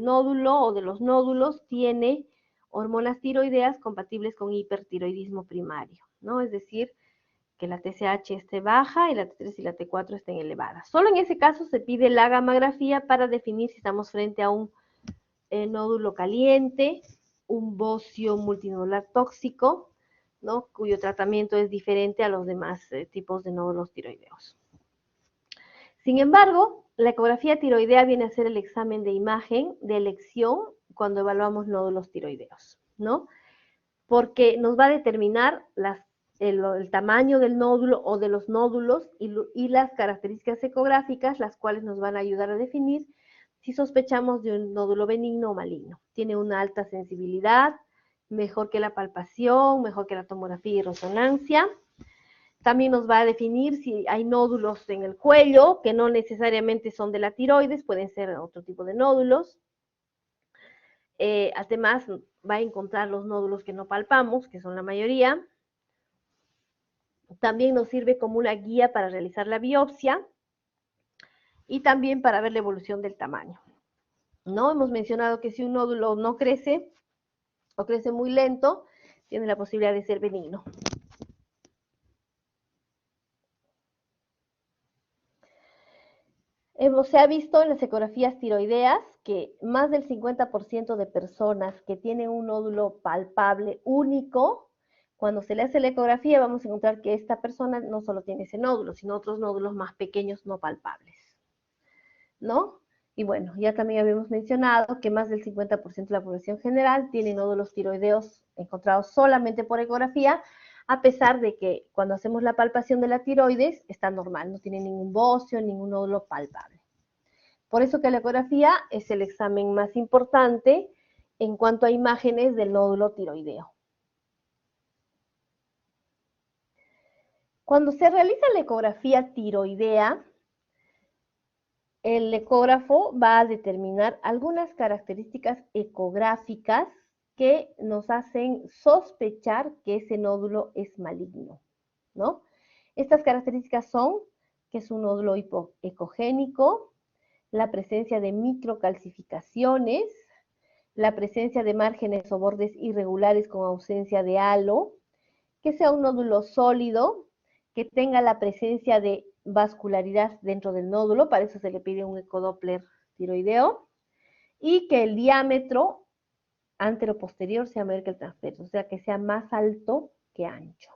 nódulo o de los nódulos tiene hormonas tiroideas compatibles con hipertiroidismo primario, ¿no? Es decir, que la TSH esté baja y la T3 y la T4 estén elevadas. Solo en ese caso se pide la gammagrafía para definir si estamos frente a un nódulo caliente, un bocio multinodular tóxico, ¿no? Cuyo tratamiento es diferente a los demás tipos de nódulos tiroideos. Sin embargo, la ecografía tiroidea viene a ser el examen de imagen de elección cuando evaluamos nódulos tiroideos, ¿no? Porque nos va a determinar el tamaño del nódulo o de los nódulos y las características ecográficas, las cuales nos van a ayudar a definir si sospechamos de un nódulo benigno o maligno. Tiene una alta sensibilidad, mejor que la palpación, mejor que la tomografía y resonancia. También nos va a definir si hay nódulos en el cuello, que no necesariamente son de la tiroides, pueden ser otro tipo de nódulos. Además, va a encontrar los nódulos que no palpamos, que son la mayoría. También nos sirve como una guía para realizar la biopsia y también para ver la evolución del tamaño. ¿No? Hemos mencionado que si un nódulo no crece o crece muy lento, tiene la posibilidad de ser benigno. Se ha visto en las ecografías tiroideas que más del 50% de personas que tienen un nódulo palpable único, cuando se le hace la ecografía vamos a encontrar que esta persona no solo tiene ese nódulo, sino otros nódulos más pequeños no palpables, ¿no? Y bueno, ya también habíamos mencionado que más del 50% de la población general tiene nódulos tiroideos encontrados solamente por ecografía, a pesar de que cuando hacemos la palpación de la tiroides está normal, no tiene ningún bocio, ningún nódulo palpable. Por eso que la ecografía es el examen más importante en cuanto a imágenes del nódulo tiroideo. Cuando se realiza la ecografía tiroidea, el ecógrafo va a determinar algunas características ecográficas que nos hacen sospechar que ese nódulo es maligno, ¿no? Estas características son que es un nódulo ecogénico, la presencia de microcalcificaciones, la presencia de márgenes o bordes irregulares con ausencia de halo, que sea un nódulo sólido, que tenga la presencia de vascularidad dentro del nódulo, para eso se le pide un ecodoppler tiroideo, y que el diámetro anteroposterior sea mayor que el transverso, o sea, que sea más alto que ancho.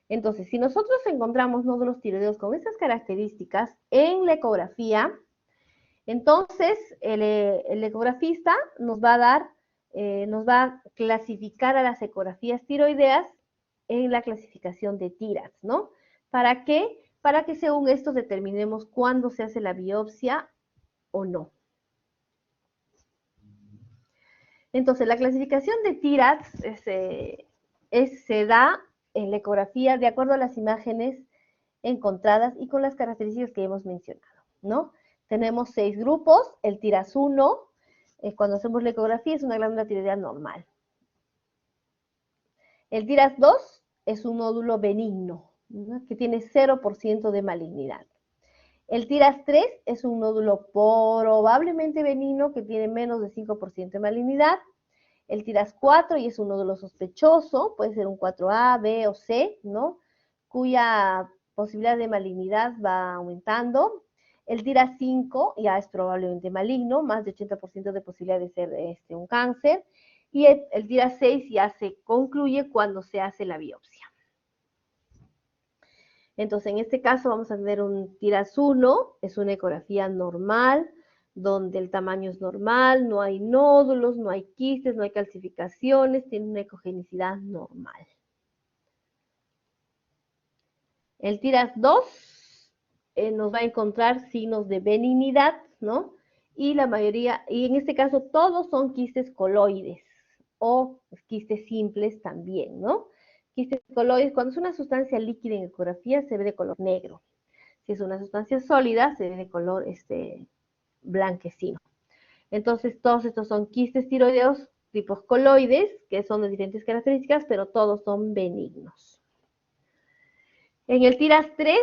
Entonces, si nosotros encontramos nódulos tiroideos con esas características en la ecografía, entonces el ecografista nos va a dar, nos va a clasificar a las ecografías tiroideas en la clasificación de TIRADS, ¿no? ¿Para qué? Para que según esto determinemos cuándo se hace la biopsia o no. Entonces, la clasificación de TIRADS se da en la ecografía de acuerdo a las imágenes encontradas y con las características que hemos mencionado, ¿no? Tenemos 6 grupos. El TIRADS 1, cuando hacemos la ecografía, es una glándula tiroidea normal. El TIRADS 2 es un nódulo benigno, ¿no? Que tiene 0% de malignidad. El TIRADS 3 es un nódulo probablemente benigno que tiene menos de 5% de malignidad. El TIRADS 4 y es un nódulo sospechoso, puede ser un 4A, B o C, ¿no? Cuya posibilidad de malignidad va aumentando. El TIRADS 5 ya es probablemente maligno, más de 80% de posibilidad de ser un cáncer. Y el TIRADS 6 ya se concluye cuando se hace la biopsia. Entonces, en este caso vamos a tener un TIRADS 1, es una ecografía normal, donde el tamaño es normal, no hay nódulos, no hay quistes, no hay calcificaciones, tiene una ecogenicidad normal. El TIRADS 2 nos va a encontrar signos de benignidad, ¿no? Y la mayoría, y en este caso todos son quistes coloides o quistes simples también, ¿no? Quistes coloides, cuando es una sustancia líquida en ecografía, se ve de color negro. Si es una sustancia sólida, se ve de color blanquecino. Entonces, todos estos son quistes tiroideos tipos coloides, que son de diferentes características, pero todos son benignos. En el TIRADS 3,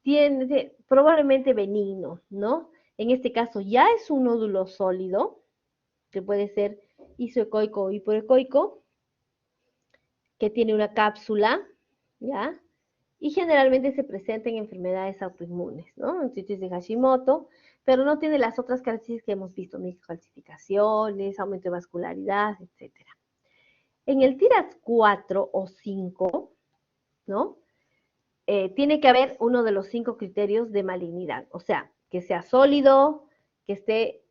tiene probablemente benigno, ¿no? En este caso ya es un nódulo sólido, que puede ser isoecoico o hipoecoico, que tiene una cápsula, ¿ya? Y generalmente se presenta en enfermedades autoinmunes, ¿no? En citis de Hashimoto, pero no tiene las otras características que hemos visto, microcalcificaciones, aumento de vascularidad, etc. En el TIRADS 4 o 5, ¿no? Tiene que haber uno de los 5 criterios de malignidad, o sea, que sea sólido, que esté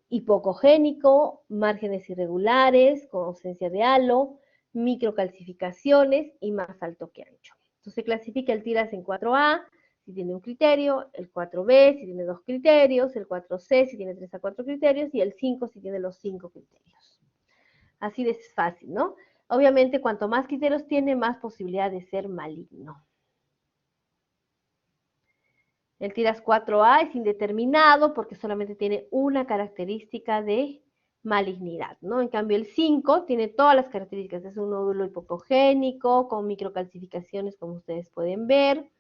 hipocogénico, márgenes irregulares, con ausencia de halo, microcalcificaciones y más alto que ancho. Entonces se clasifica el TIRADS en 4A, si tiene un criterio, el 4B si tiene 2 criterios, el 4C si tiene 3 a 4 criterios y el 5 si tiene los 5 criterios. Así de fácil, ¿no? Obviamente, cuanto más criterios tiene, más posibilidad de ser maligno. El TIRADS 4A es indeterminado porque solamente tiene una característica de malignidad, ¿no? En cambio, el 5 tiene todas las características. Es un nódulo hipocogénico, con microcalcificaciones, como ustedes pueden ver,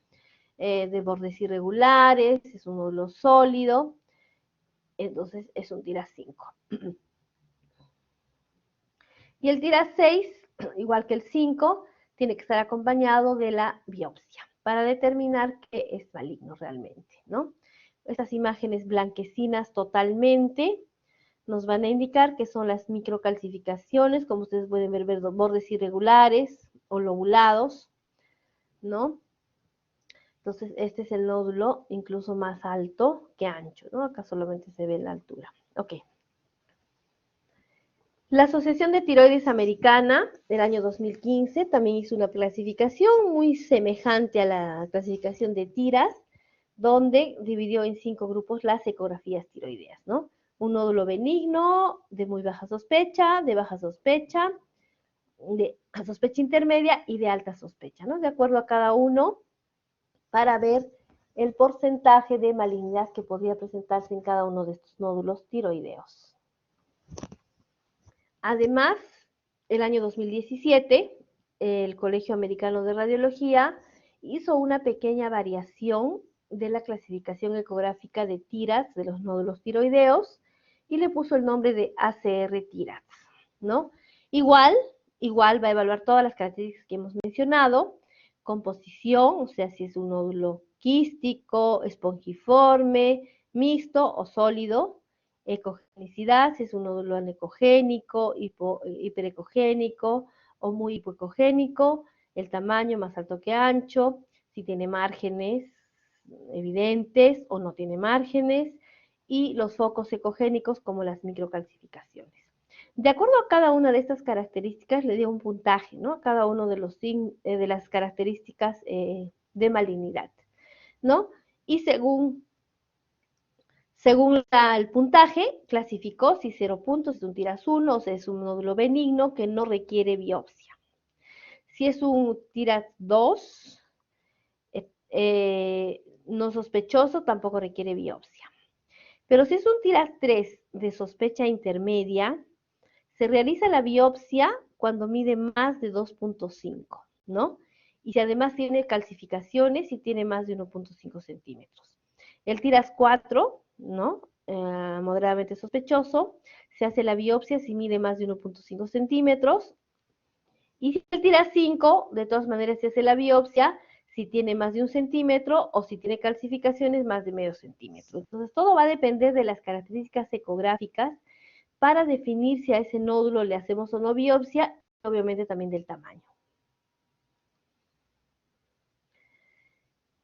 de bordes irregulares, es un nódulo sólido. Entonces, es un TIRADS 5. Y el TIRADS 6, igual que el 5, tiene que estar acompañado de la biopsia para determinar que es maligno realmente, ¿no? Estas imágenes blanquecinas totalmente nos van a indicar que son las microcalcificaciones, como ustedes pueden ver bordes irregulares o lobulados, ¿no? Entonces, este es el nódulo incluso más alto que ancho, ¿no? Acá solamente se ve la altura. Ok. La Asociación de Tiroides Americana del año 2015 también hizo una clasificación muy semejante a la clasificación de TIRADS, donde dividió en 5 grupos las ecografías tiroideas, ¿no? Un nódulo benigno, de muy baja sospecha, de baja sospecha, de sospecha intermedia y de alta sospecha, ¿no? De acuerdo a cada uno, para ver el porcentaje de malignidad que podría presentarse en cada uno de estos nódulos tiroideos. Además, el año 2017, el Colegio Americano de Radiología hizo una pequeña variación de la clasificación ecográfica de TIRADS de los nódulos tiroideos y le puso el nombre de ACR TIRADS, ¿no? Igual va a evaluar todas las características que hemos mencionado, composición, o sea, si es un nódulo quístico, espongiforme, mixto o sólido, ecogenicidad, si es un nódulo anecogénico, hiperecogénico o muy hipoecogénico, el tamaño más alto que ancho, si tiene márgenes evidentes o no tiene márgenes, y los focos ecogénicos como las microcalcificaciones. De acuerdo a cada una de estas características, le dio un puntaje, ¿no? A cada uno de las características de malignidad, ¿no? Y según el puntaje, clasificó si 0 puntos es un TIRADS 1, o sea, es un nódulo benigno que no requiere biopsia. Si es un TIRADS 2, no sospechoso, tampoco requiere biopsia. Pero si es un TIRADS 3 de sospecha intermedia, se realiza la biopsia cuando mide más de 2.5, ¿no? Y si además tiene calcificaciones y tiene más de 1.5 centímetros. El TIRADS 4, ¿no? Moderadamente sospechoso, se hace la biopsia si mide más de 1.5 centímetros. Y si el TIRADS 5, de todas maneras se hace la biopsia si tiene más de 1 centímetro o si tiene calcificaciones más de medio centímetro. Entonces, todo va a depender de las características ecográficas para definir si a ese nódulo le hacemos o no biopsia, obviamente también del tamaño.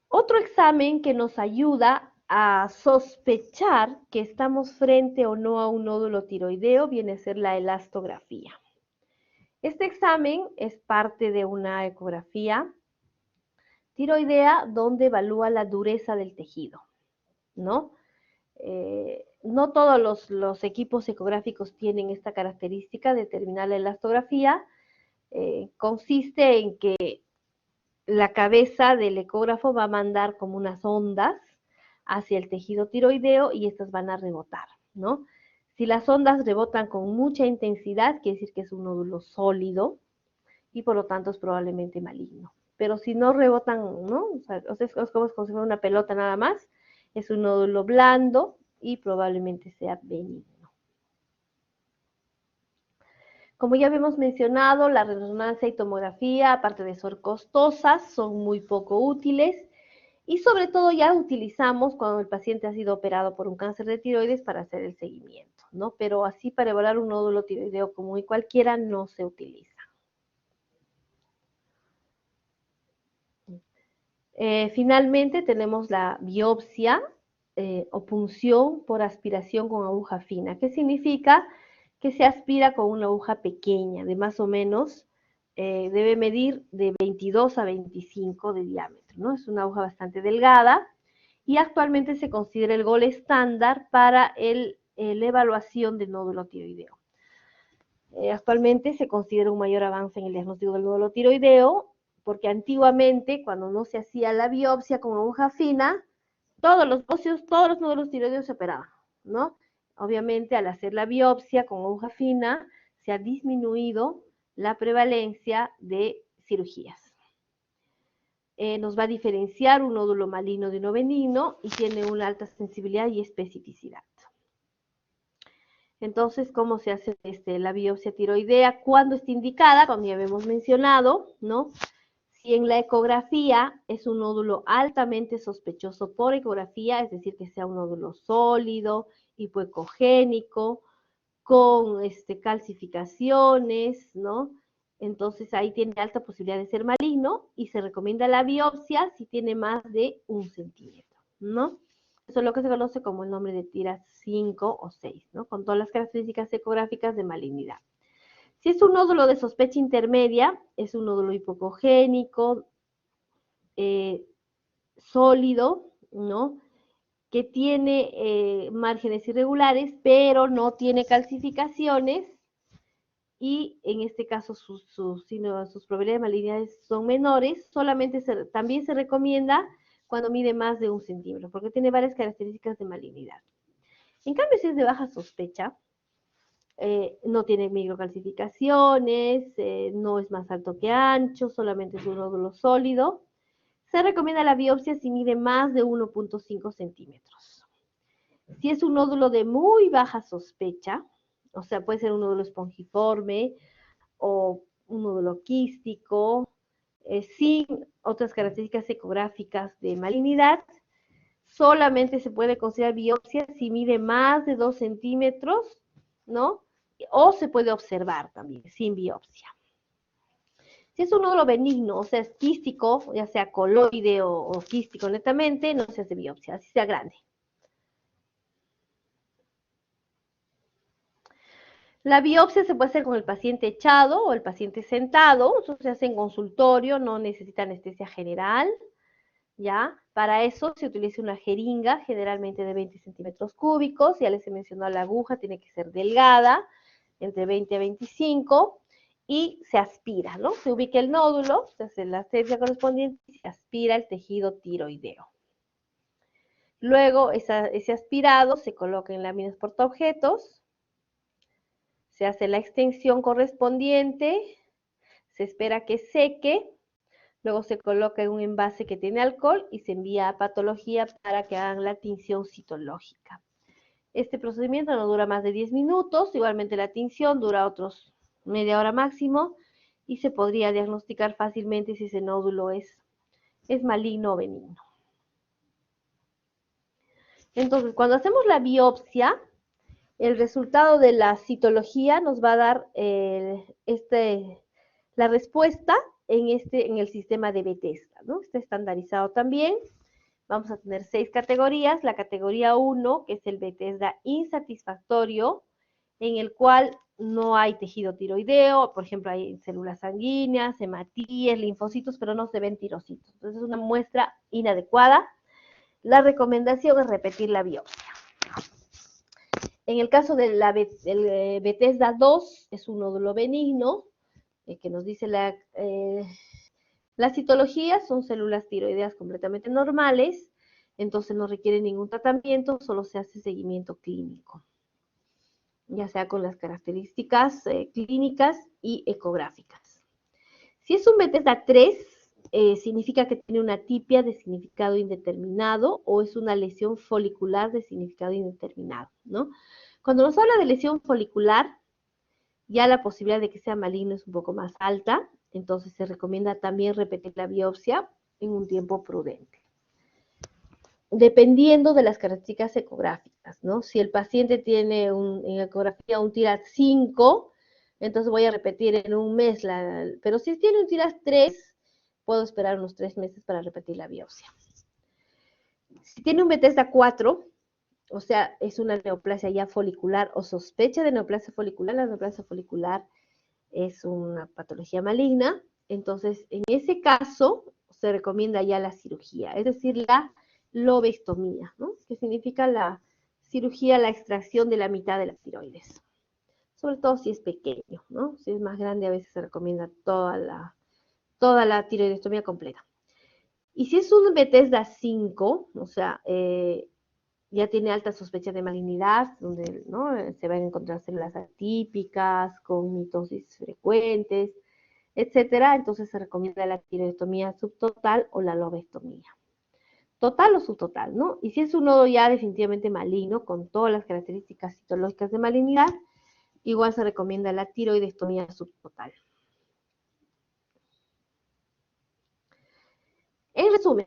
Otro examen que nos ayuda a sospechar que estamos frente o no a un nódulo tiroideo viene a ser la elastografía. Este examen es parte de una ecografía tiroidea donde evalúa la dureza del tejido, ¿no? No todos los equipos ecográficos tienen esta característica de determinar la elastografía. Consiste en que la cabeza del ecógrafo va a mandar como unas ondas hacia el tejido tiroideo y estas van a rebotar, ¿no? Si las ondas rebotan con mucha intensidad, quiere decir que es un nódulo sólido y por lo tanto es probablemente maligno. Pero si no rebotan, ¿no? O sea, es como si fuera una pelota nada más, es un nódulo blando y probablemente sea benigno. Como ya habíamos mencionado, la resonancia y tomografía, aparte de ser costosas, son muy poco útiles y sobre todo ya utilizamos cuando el paciente ha sido operado por un cáncer de tiroides para hacer el seguimiento, ¿no? Pero así para evaluar un nódulo tiroideo común y cualquiera no se utiliza. Finalmente tenemos la biopsia o punción por aspiración con aguja fina. ¿Qué significa? Que se aspira con una aguja pequeña, de más o menos, debe medir de 22 a 25 de diámetro, ¿no? Es una aguja bastante delgada y actualmente se considera el gol estándar para la evaluación del nódulo tiroideo. Actualmente se considera un mayor avance en el diagnóstico del nódulo tiroideo, porque antiguamente, cuando no se hacía la biopsia con aguja fina, todos los nódulos tiroideos se operaban, ¿no? Obviamente, al hacer la biopsia con aguja fina, se ha disminuido la prevalencia de cirugías. Nos va a diferenciar un nódulo maligno de uno benigno y tiene una alta sensibilidad y especificidad. Entonces, ¿cómo se hace la biopsia tiroidea? ¿Cuándo está indicada? Como ya habíamos mencionado, ¿no? Si en la ecografía es un nódulo altamente sospechoso por ecografía, es decir, que sea un nódulo sólido, hipoecogénico, con calcificaciones, ¿no? Entonces ahí tiene alta posibilidad de ser maligno y se recomienda la biopsia si tiene más de 1 centímetro, ¿no? Eso es lo que se conoce como el nombre de TIRADS 5 o 6, ¿no? Con todas las características ecográficas de malignidad. Si es un nódulo de sospecha intermedia, es un nódulo hipocogénico, sólido, ¿no? Que tiene márgenes irregulares, pero no tiene calcificaciones, y en este caso sus probabilidades de malignidad son menores. También se recomienda cuando mide más de 1 centímetro, porque tiene varias características de malignidad. En cambio, si es de baja sospecha, no tiene microcalcificaciones, no es más alto que ancho, solamente es un nódulo sólido, se recomienda la biopsia si mide más de 1.5 centímetros. Si es un nódulo de muy baja sospecha, o sea, puede ser un nódulo espongiforme o un nódulo quístico, sin otras características ecográficas de malignidad, solamente se puede considerar biopsia si mide más de 2 centímetros, ¿no? O se puede observar también sin biopsia. Si es un nódulo benigno, o sea, es quístico, ya sea coloide o quístico netamente, no se hace biopsia, así sea grande. La biopsia se puede hacer con el paciente echado o el paciente sentado, eso se hace en consultorio, no necesita anestesia general, ¿ya? Para eso se utiliza una jeringa, generalmente de 20 centímetros cúbicos, ya les he mencionado la aguja, tiene que ser delgada, entre 20 a 25, y se aspira, ¿no? Se ubica el nódulo, se hace la asepsia correspondiente y se aspira el tejido tiroideo. Luego, ese aspirado se coloca en láminas portaobjetos, se hace la extensión correspondiente, se espera que seque, luego se coloca en un envase que tiene alcohol y se envía a patología para que hagan la tinción citológica. Este procedimiento no dura más de 10 minutos, igualmente la tinción dura otros media hora máximo y se podría diagnosticar fácilmente si ese nódulo es maligno o benigno. Entonces, cuando hacemos la biopsia, el resultado de la citología nos va a dar la respuesta en el sistema de Bethesda, ¿no? Está estandarizado también. Vamos a tener 6 categorías. La categoría 1, que es el Bethesda insatisfactorio, en el cual no hay tejido tiroideo, por ejemplo, hay células sanguíneas, hematíes, linfocitos, pero no se ven tirocitos. Entonces es una muestra inadecuada. La recomendación es repetir la biopsia. En el caso del Bethesda 2, es un nódulo benigno, que nos dice la citología, son células tiroideas completamente normales, entonces no requiere ningún tratamiento, solo se hace seguimiento clínico, ya sea con las características clínicas y ecográficas. Si es un Bethesda 3, significa que tiene una atipia de significado indeterminado o es una lesión folicular de significado indeterminado, ¿no? Cuando nos habla de lesión folicular, ya la posibilidad de que sea maligno es un poco más alta, entonces se recomienda también repetir la biopsia en un tiempo prudente. Dependiendo de las características ecográficas, ¿no? Si el paciente tiene en ecografía un TIRAD 5, entonces voy a repetir en un mes, pero si tiene un TIRAD 3, puedo esperar unos 3 meses para repetir la biopsia. Si tiene un Bethesda 4, o sea, es una neoplasia ya folicular o sospecha de neoplasia folicular, la neoplasia folicular es una patología maligna, entonces en ese caso se recomienda ya la cirugía, es decir, la lobectomía, ¿no? Que significa la cirugía, la extracción de la mitad de la tiroides, sobre todo si es pequeño, ¿no? Si es más grande a veces se recomienda toda la tiroidectomía completa. Y si es un Bethesda 5, o sea, ya tiene alta sospecha de malignidad, donde, ¿no?, se van a encontrar células atípicas, con mitosis frecuentes, etcétera, entonces se recomienda la tiroidectomía subtotal o la lobectomía. Total o subtotal, ¿no? Y si es un nodo ya definitivamente maligno, con todas las características citológicas de malignidad, igual se recomienda la tiroidectomía subtotal. En resumen,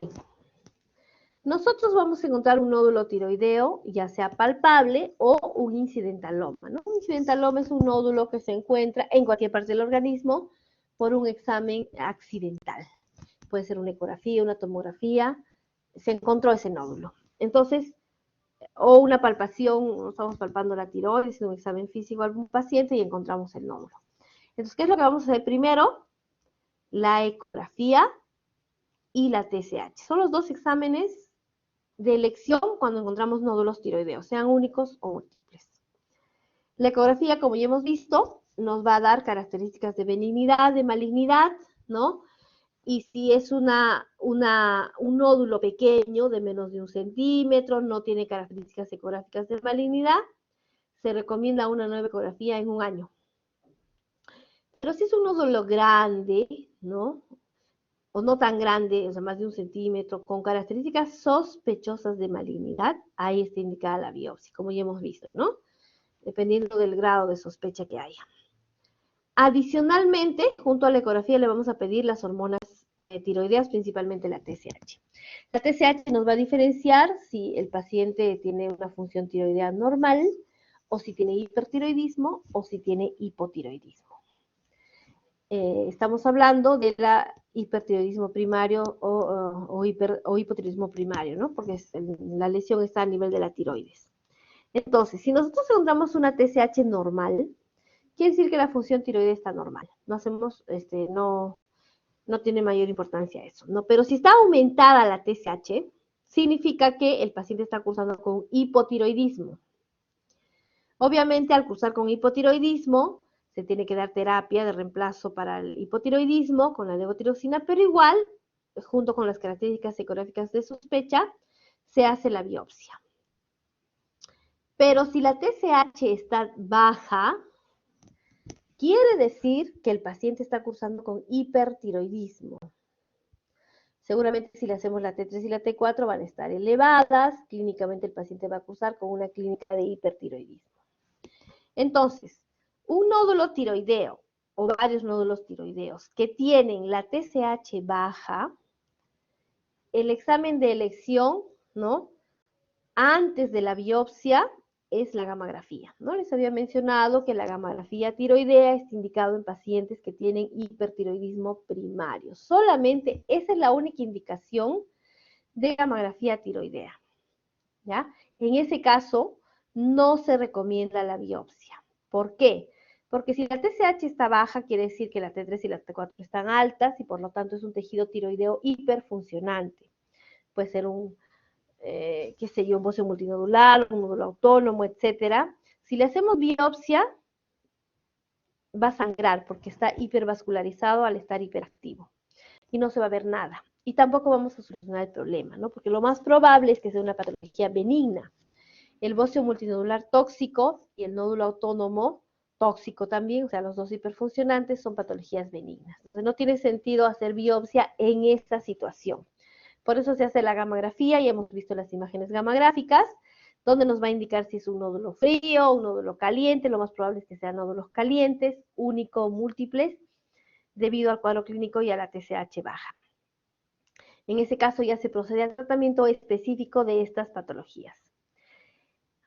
nosotros vamos a encontrar un nódulo tiroideo, ya sea palpable o un incidentaloma, ¿no? Un incidentaloma es un nódulo que se encuentra en cualquier parte del organismo por un examen accidental. Puede ser una ecografía, una tomografía, se encontró ese nódulo. Entonces, o una palpación, estamos palpando la tiroides en un examen físico a algún paciente y encontramos el nódulo. Entonces, ¿qué es lo que vamos a hacer primero? La ecografía y la TSH. Son los dos exámenes de elección cuando encontramos nódulos tiroideos, sean únicos o múltiples. La ecografía, como ya hemos visto, nos va a dar características de benignidad, de malignidad, ¿no? y si es un nódulo pequeño de menos de 1 centímetro, no tiene características ecográficas de malignidad, se recomienda una nueva ecografía en un año. Pero si es un nódulo grande, ¿no? O no tan grande, o sea, más de 1 centímetro, con características sospechosas de malignidad, ahí está indicada la biopsia, como ya hemos visto, ¿no? Dependiendo del grado de sospecha que haya. Adicionalmente, junto a la ecografía le vamos a pedir las hormonas tiroideas, principalmente la TSH. La TSH nos va a diferenciar si el paciente tiene una función tiroidea normal, o si tiene hipertiroidismo, o si tiene hipotiroidismo. Estamos hablando de la hipertiroidismo primario o hipotiroidismo primario, ¿no? Porque la lesión está a nivel de la tiroides. Entonces, si nosotros encontramos una TSH normal, quiere decir que la función tiroidea está normal. No tiene mayor importancia eso, ¿no? Pero si está aumentada la TSH, significa que el paciente está cursando con hipotiroidismo. Obviamente, al cursar con hipotiroidismo, se tiene que dar terapia de reemplazo para el hipotiroidismo con la levotiroxina, pero igual, junto con las características ecográficas de sospecha, se hace la biopsia. Pero si la TSH está baja, quiere decir que el paciente está cursando con hipertiroidismo. Seguramente si le hacemos la T3 y la T4 van a estar elevadas, clínicamente el paciente va a cursar con una clínica de hipertiroidismo. Entonces, un nódulo tiroideo o varios nódulos tiroideos que tienen la TSH baja, el examen de elección, ¿no? Antes de la biopsia es la gamografía, ¿no? Les había mencionado que la gamografía tiroidea está indicado en pacientes que tienen hipertiroidismo primario. Solamente esa es la única indicación de gamografía tiroidea, ¿ya? En ese caso, no se recomienda la biopsia. ¿Por qué? Porque si la TSH está baja, quiere decir que la T3 y la T4 están altas y por lo tanto es un tejido tiroideo hiperfuncionante. Puede ser un qué sé yo, un bocio multinodular, un nódulo autónomo, etcétera. Si le hacemos biopsia, va a sangrar porque está hipervascularizado al estar hiperactivo y no se va a ver nada. Y tampoco vamos a solucionar el problema, ¿no? Porque lo más probable es que sea una patología benigna. El bocio multinodular tóxico y el nódulo autónomo tóxico también, o sea, los dos hiperfuncionantes son patologías benignas. Entonces, no tiene sentido hacer biopsia en esta situación. Por eso se hace la gamografía y hemos visto las imágenes gamagráficas, donde nos va a indicar si es un nódulo frío, un nódulo caliente, lo más probable es que sean nódulos calientes, único, múltiples, debido al cuadro clínico y a la TSH baja. En ese caso ya se procede al tratamiento específico de estas patologías.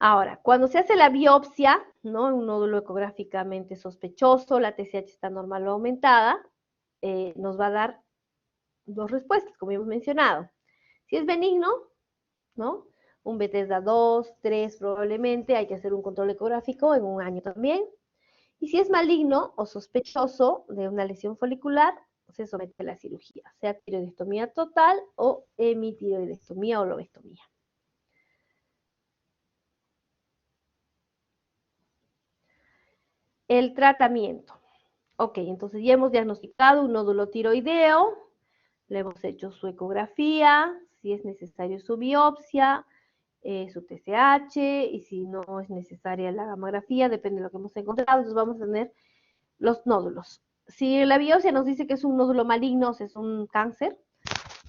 Ahora, cuando se hace la biopsia, ¿no? Un nódulo ecográficamente sospechoso, la TSH está normal o aumentada, nos va a dar dos respuestas, como hemos mencionado. Si es benigno, ¿no? Un Bethesda 2, 3 probablemente, hay que hacer un control ecográfico en un año también. Y si es maligno o sospechoso de una lesión folicular, se somete a la cirugía, sea tiroidectomía total o hemitiroidectomía o lobectomía. El tratamiento. Ok, entonces ya hemos diagnosticado un nódulo tiroideo, le hemos hecho su ecografía, si es necesario su biopsia, su TSH, y si no es necesaria la gamografía, depende de lo que hemos encontrado, entonces vamos a tener los nódulos. Si la biopsia nos dice que es un nódulo maligno, o sea, es un cáncer,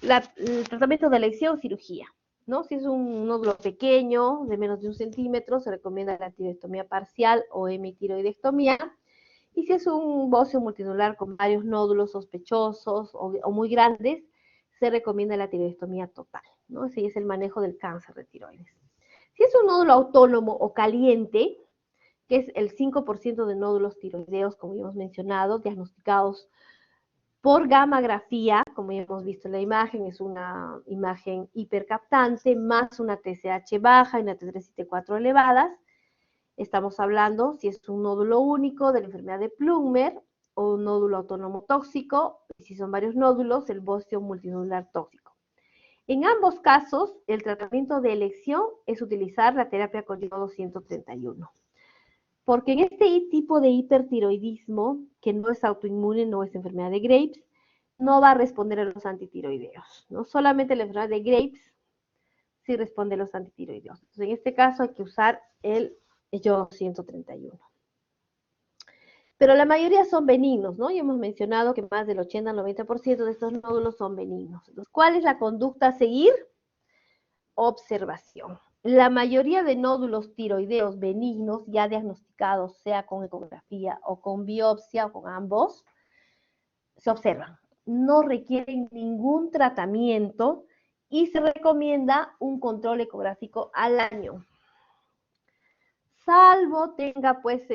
el tratamiento de elección, cirugía, ¿no? Si es un nódulo pequeño, de menos de 1 centímetro, se recomienda la tiroidectomía parcial o hemitiroidectomía. Y si es un bocio multinodular con varios nódulos sospechosos o muy grandes, se recomienda la tiroidectomía total, ¿no? Ese es el manejo del cáncer de tiroides. Si es un nódulo autónomo o caliente, que es el 5% de nódulos tiroideos, como ya hemos mencionado, diagnosticados por gamografía, como ya hemos visto en la imagen, es una imagen hipercaptante, más una TSH baja y una T3 y T4 elevadas. Estamos hablando si es un nódulo único de la enfermedad de Plummer o un nódulo autónomo tóxico, y si son varios nódulos, el bocio multinodular tóxico. En ambos casos, el tratamiento de elección es utilizar la terapia con yodo 131. Porque en este tipo de hipertiroidismo, que no es autoinmune, no es enfermedad de Graves, no va a responder a los antitiroideos, ¿no? Solamente la enfermedad de Graves sí responde a los antitiroideos. Entonces, en este caso hay que usar el yodo 131. Pero la mayoría son benignos, ¿no? Y hemos mencionado que más del 80 al 90% de estos nódulos son benignos. Entonces, ¿cuál es la conducta a seguir? Observación. La mayoría de nódulos tiroideos benignos, ya diagnosticados, sea con ecografía o con biopsia o con ambos, se observan. No requieren ningún tratamiento y se recomienda un control ecográfico al año. Salvo tenga pues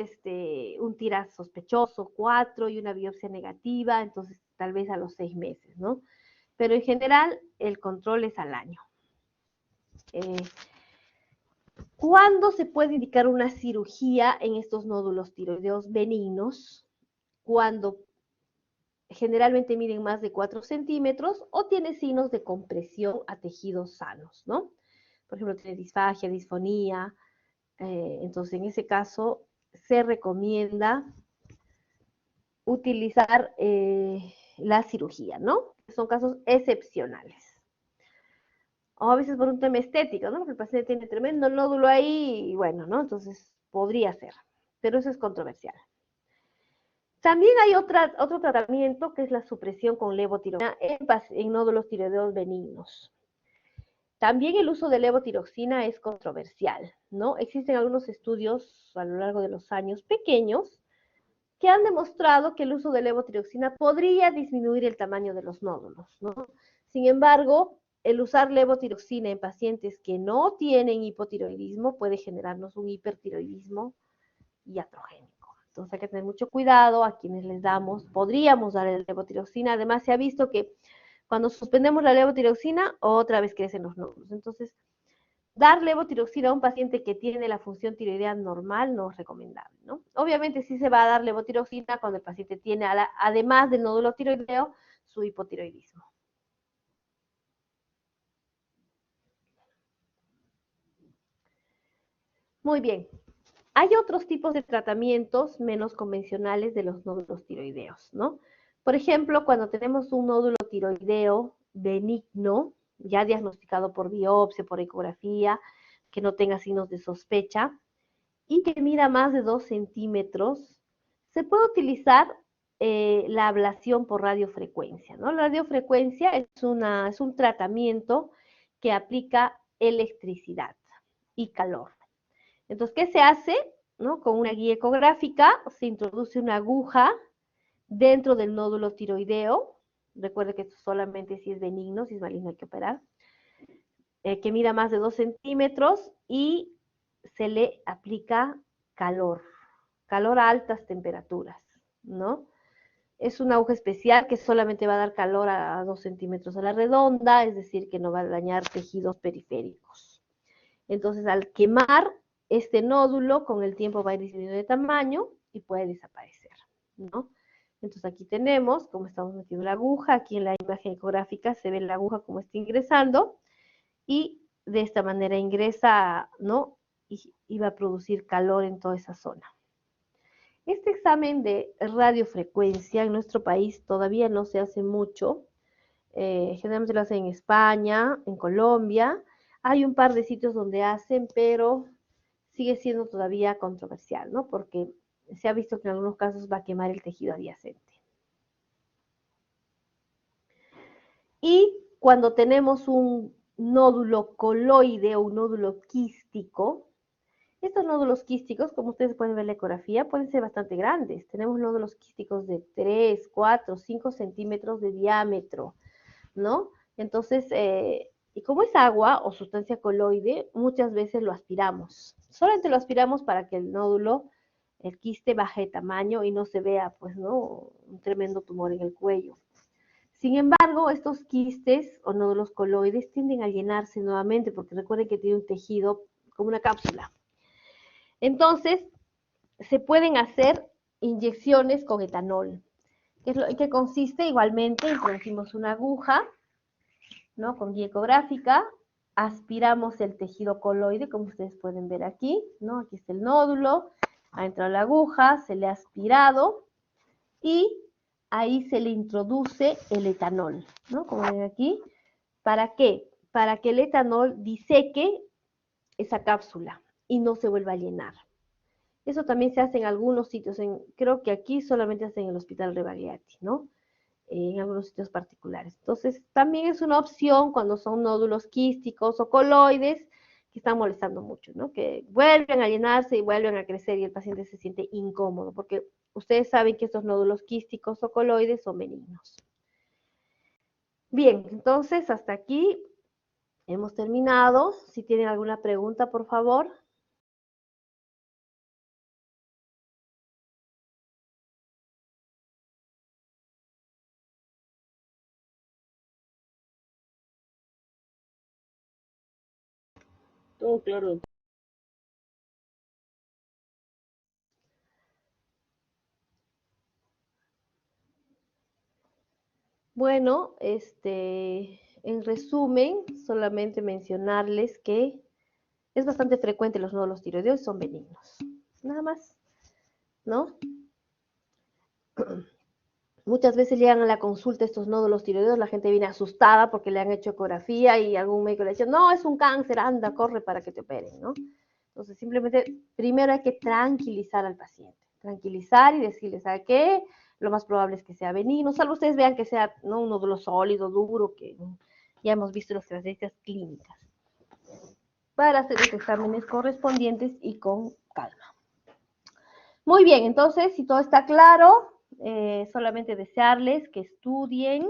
un TIRA sospechoso, 4 y una biopsia negativa, entonces tal vez a los 6 meses, ¿no? Pero en general el control es al año. ¿Cuándo se puede indicar una cirugía en estos nódulos tiroideos benignos? Cuando generalmente miden más de 4 centímetros o tiene signos de compresión a tejidos sanos, ¿no? Por ejemplo, tiene disfagia, disfonía. Entonces, en ese caso, se recomienda utilizar la cirugía, ¿no? Son casos excepcionales. O a veces por un tema estético, ¿no? Porque el paciente tiene tremendo nódulo ahí y bueno, ¿no? Entonces, podría ser, pero eso es controversial. También hay otro tratamiento que es la supresión con levotiroxina en nódulos tiroideos benignos. También el uso de levotiroxina es controversial, ¿no? Existen algunos estudios a lo largo de los años pequeños que han demostrado que el uso de levotiroxina podría disminuir el tamaño de los nódulos, ¿no? Sin embargo, el usar levotiroxina en pacientes que no tienen hipotiroidismo puede generarnos un hipertiroidismo iatrogénico. Entonces hay que tener mucho cuidado a quienes les damos, podríamos dar el levotiroxina, además se ha visto que cuando suspendemos la levotiroxina, otra vez crecen los nódulos. Entonces, dar levotiroxina a un paciente que tiene la función tiroidea normal no es recomendable, ¿no? Obviamente sí se va a dar levotiroxina cuando el paciente tiene, además del nódulo tiroideo, su hipotiroidismo. Muy bien. Hay otros tipos de tratamientos menos convencionales de los nódulos tiroideos, ¿no? Por ejemplo, cuando tenemos un nódulo tiroideo benigno, ya diagnosticado por biopsia, por ecografía, que no tenga signos de sospecha y que mida más de 2 centímetros, se puede utilizar la ablación por radiofrecuencia, ¿no? La radiofrecuencia es un tratamiento que aplica electricidad y calor. Entonces, ¿qué se hace? ¿No? Con una guía ecográfica se introduce una aguja dentro del nódulo tiroideo. Recuerde que esto solamente si es benigno, si es maligno hay que operar. Que mida más de 2 centímetros y se le aplica calor a altas temperaturas, ¿no? Es una aguja especial que solamente va a dar calor a 2 centímetros a la redonda, es decir, que no va a dañar tejidos periféricos. Entonces, al quemar este nódulo, con el tiempo va a ir disminuyendo de tamaño y puede desaparecer, ¿no? Entonces aquí tenemos cómo estamos metiendo la aguja, aquí en la imagen ecográfica se ve la aguja como está ingresando y de esta manera ingresa, ¿no? Y va a producir calor en toda esa zona. Este examen de radiofrecuencia en nuestro país todavía no se hace mucho, generalmente lo hacen en España, en Colombia, hay un par de sitios donde hacen, pero sigue siendo todavía controversial, ¿no? Porque se ha visto que en algunos casos va a quemar el tejido adyacente. Y cuando tenemos un nódulo coloide o un nódulo quístico, estos nódulos quísticos, como ustedes pueden ver en la ecografía, pueden ser bastante grandes. Tenemos nódulos quísticos de 3, 4, 5 centímetros de diámetro, ¿no? Entonces, y como es agua o sustancia coloide, muchas veces lo aspiramos. Solamente lo aspiramos para que el nódulo, el quiste, baje de tamaño y no se vea, pues, ¿no? Un tremendo tumor en el cuello. Sin embargo, estos quistes o nódulos coloides tienden a llenarse nuevamente porque recuerden que tiene un tejido como una cápsula. Entonces, se pueden hacer inyecciones con etanol, que consiste igualmente, introducimos una aguja, ¿no? Con guía ecográfica, aspiramos el tejido coloide, como ustedes pueden ver aquí, ¿no? Aquí está el nódulo, ha entrado la aguja, se le ha aspirado y ahí se le introduce el etanol, ¿no? Como ven aquí. ¿Para qué? Para que el etanol diseque esa cápsula y no se vuelva a llenar. Eso también se hace en algunos sitios, creo que aquí solamente hacen en el Hospital Rebagliati, ¿no? En algunos sitios particulares. Entonces, también es una opción cuando son nódulos quísticos o coloides que están molestando mucho, ¿no? Que vuelven a llenarse y vuelven a crecer y el paciente se siente incómodo, porque ustedes saben que estos nódulos quísticos o coloides son benignos. Bien, entonces hasta aquí hemos terminado. Si tienen alguna pregunta, por favor. Todo claro. Bueno, en resumen, solamente mencionarles que es bastante frecuente los nódulos tiroideos, son benignos. Nada más, ¿no? Muchas veces llegan a la consulta estos nódulos tiroideos, la gente viene asustada porque le han hecho ecografía y algún médico le dice, no, es un cáncer, anda, corre para que te operen, ¿no? Entonces, simplemente, primero hay que tranquilizar al paciente, tranquilizar y decirle, ¿sabe qué? Lo más probable es que sea benigno, salvo ustedes vean que sea, ¿no?, un nódulo sólido, duro, que ya hemos visto las características clínicas, para hacer los exámenes correspondientes y con calma. Muy bien, entonces, si todo está claro, solamente desearles que estudien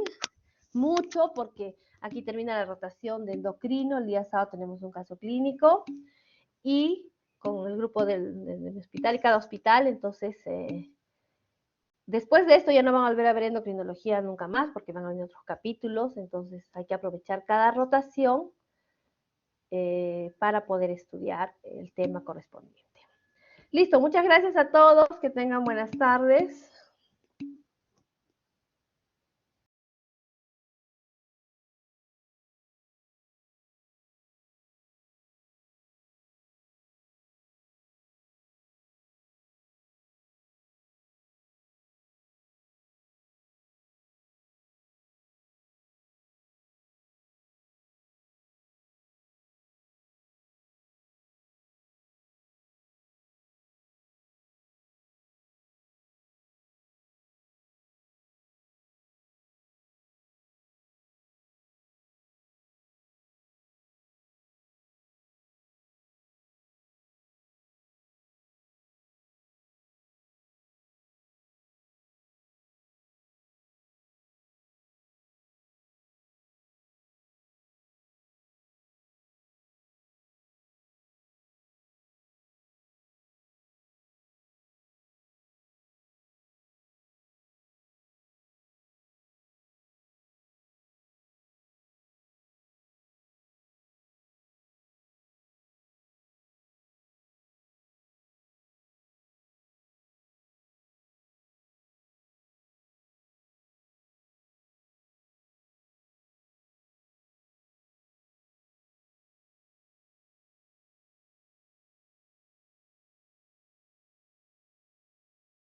mucho, porque aquí termina la rotación de endocrino, el día sábado tenemos un caso clínico, y con el grupo del hospital y cada hospital, entonces, después de esto ya no van a volver a ver endocrinología nunca más, porque van a venir otros capítulos, entonces hay que aprovechar cada rotación para poder estudiar el tema correspondiente. Listo, muchas gracias a todos, que tengan buenas tardes.